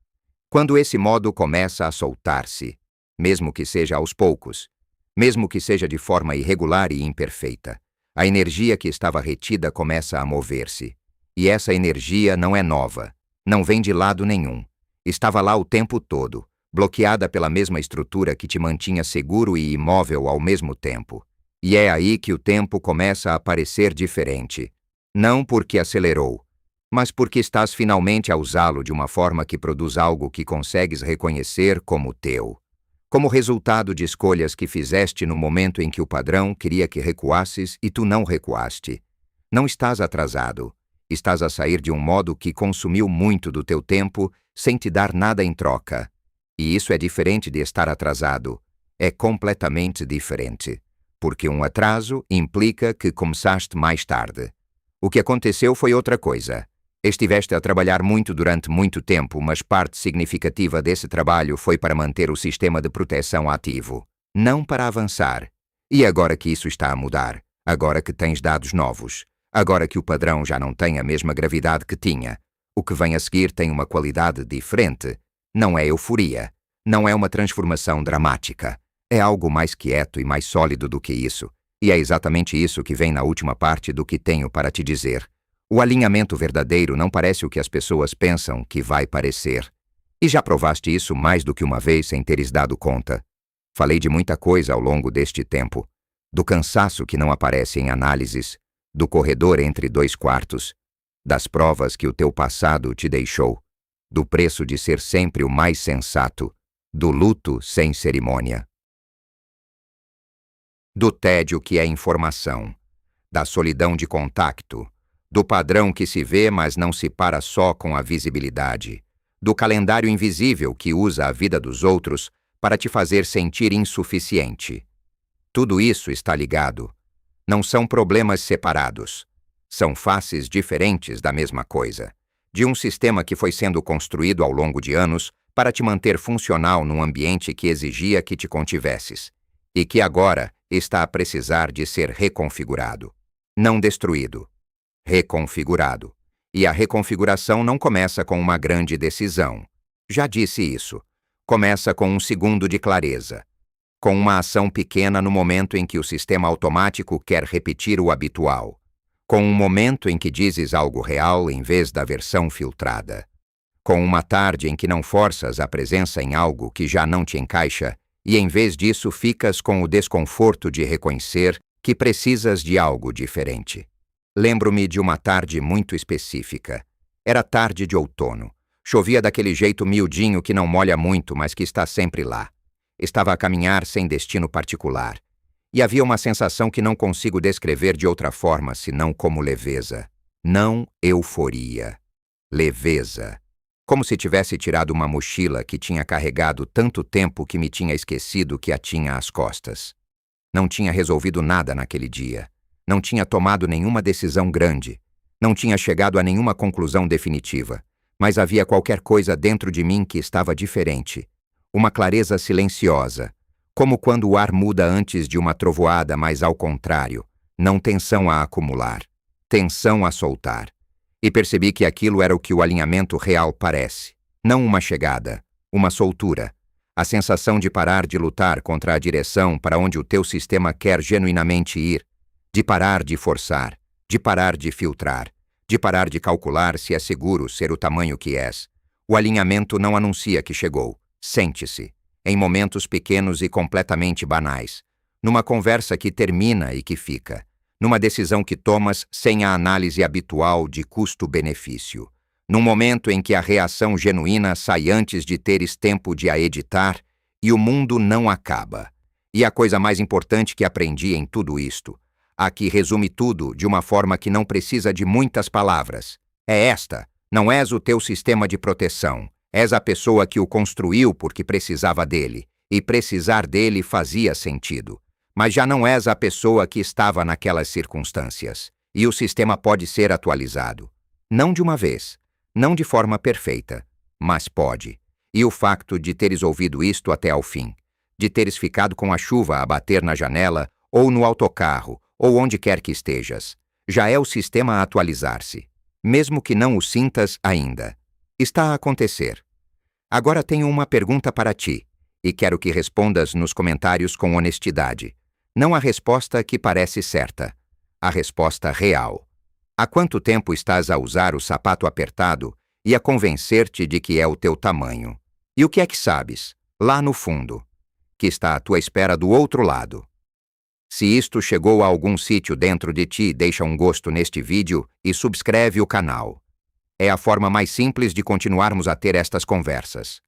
Quando esse modo começa a soltar-se, mesmo que seja aos poucos, mesmo que seja de forma irregular e imperfeita, a energia que estava retida começa a mover-se. E essa energia não é nova, não vem de lado nenhum. Estava lá o tempo todo, bloqueada pela mesma estrutura que te mantinha seguro e imóvel ao mesmo tempo. E é aí que o tempo começa a parecer diferente. Não porque acelerou, mas porque estás finalmente a usá-lo de uma forma que produz algo que consegues reconhecer como teu. Como resultado de escolhas que fizeste no momento em que o padrão queria que recuasses e tu não recuaste. Não estás atrasado. Estás a sair de um modo que consumiu muito do teu tempo sem te dar nada em troca. E isso é diferente de estar atrasado. É completamente diferente. Porque um atraso implica que começaste mais tarde. O que aconteceu foi outra coisa. Estiveste a trabalhar muito durante muito tempo, mas parte significativa desse trabalho foi para manter o sistema de proteção ativo, não para avançar. E agora que isso está a mudar, agora que tens dados novos, agora que o padrão já não tem a mesma gravidade que tinha, o que vem a seguir tem uma qualidade diferente. Não é euforia, não é uma transformação dramática. É algo mais quieto e mais sólido do que isso. E é exatamente isso que vem na última parte do que tenho para te dizer. O alinhamento verdadeiro não parece o que as pessoas pensam que vai parecer. E já provaste isso mais do que uma vez sem teres dado conta. Falei de muita coisa ao longo deste tempo. Do cansaço que não aparece em análises, do corredor entre dois quartos, das provas que o teu passado te deixou, do preço de ser sempre o mais sensato, do luto sem cerimônia. Do tédio que é informação, da solidão de contacto, do padrão que se vê mas não se para só com a visibilidade, do calendário invisível que usa a vida dos outros para te fazer sentir insuficiente. Tudo isso está ligado, Não são problemas separados. São faces diferentes da mesma coisa, de um sistema que foi sendo construído ao longo de anos para te manter funcional num ambiente que exigia que te contivesses, e que agora está a precisar de ser reconfigurado. Não destruído. Reconfigurado. E a reconfiguração não começa com uma grande decisão. Já disse isso. Começa com um segundo de clareza. Com uma ação pequena no momento em que o sistema automático quer repetir o habitual. Com um momento em que dizes algo real em vez da versão filtrada. Com uma tarde em que não forças a presença em algo que já não te encaixa e em vez disso ficas com o desconforto de reconhecer que precisas de algo diferente. Lembro-me de uma tarde muito específica. Era tarde de outono. Chovia daquele jeito miudinho que não molha muito, mas que está sempre lá. Estava a caminhar sem destino particular. E havia uma sensação que não consigo descrever de outra forma senão como leveza. Não euforia. Leveza. Como se tivesse tirado uma mochila que tinha carregado tanto tempo que me tinha esquecido que a tinha às costas. Não tinha resolvido nada naquele dia. Não tinha tomado nenhuma decisão grande. Não tinha chegado a nenhuma conclusão definitiva. Mas havia qualquer coisa dentro de mim que estava diferente. Uma clareza silenciosa. Como quando o ar muda antes de uma trovoada, mas ao contrário. Não tensão a acumular. Tensão a soltar. E percebi que aquilo era o que o alinhamento real parece. Não uma chegada, uma soltura. A sensação de parar de lutar contra a direção para onde o teu sistema quer genuinamente ir. De parar de forçar. De parar de filtrar. De parar de calcular se é seguro ser o tamanho que és. O alinhamento não anuncia que chegou. Sente-se. Em momentos pequenos e completamente banais. Numa conversa que termina e que fica. Numa decisão que tomas sem a análise habitual de custo-benefício. Num momento em que a reação genuína sai antes de teres tempo de a editar e o mundo não acaba. E a coisa mais importante que aprendi em tudo isto, a que resume tudo de uma forma que não precisa de muitas palavras, é esta: não és o teu sistema de proteção, és a pessoa que o construiu porque precisava dele, e precisar dele fazia sentido. Mas já não és a pessoa que estava naquelas circunstâncias, e o sistema pode ser atualizado. Não de uma vez, não de forma perfeita, mas pode. E o facto de teres ouvido isto até ao fim, de teres ficado com a chuva a bater na janela, ou no autocarro, ou onde quer que estejas, já é o sistema a atualizar-se, mesmo que não o sintas ainda. Está a acontecer. Agora tenho uma pergunta para ti, e quero que respondas nos comentários com honestidade. Não a resposta que parece certa, a resposta real. Há quanto tempo estás a usar o sapato apertado e a convencer-te de que é o teu tamanho? E o que é que sabes, lá no fundo, que está à tua espera do outro lado? Se isto chegou a algum sítio dentro de ti, deixa um gosto neste vídeo e subscreve o canal. É a forma mais simples de continuarmos a ter estas conversas.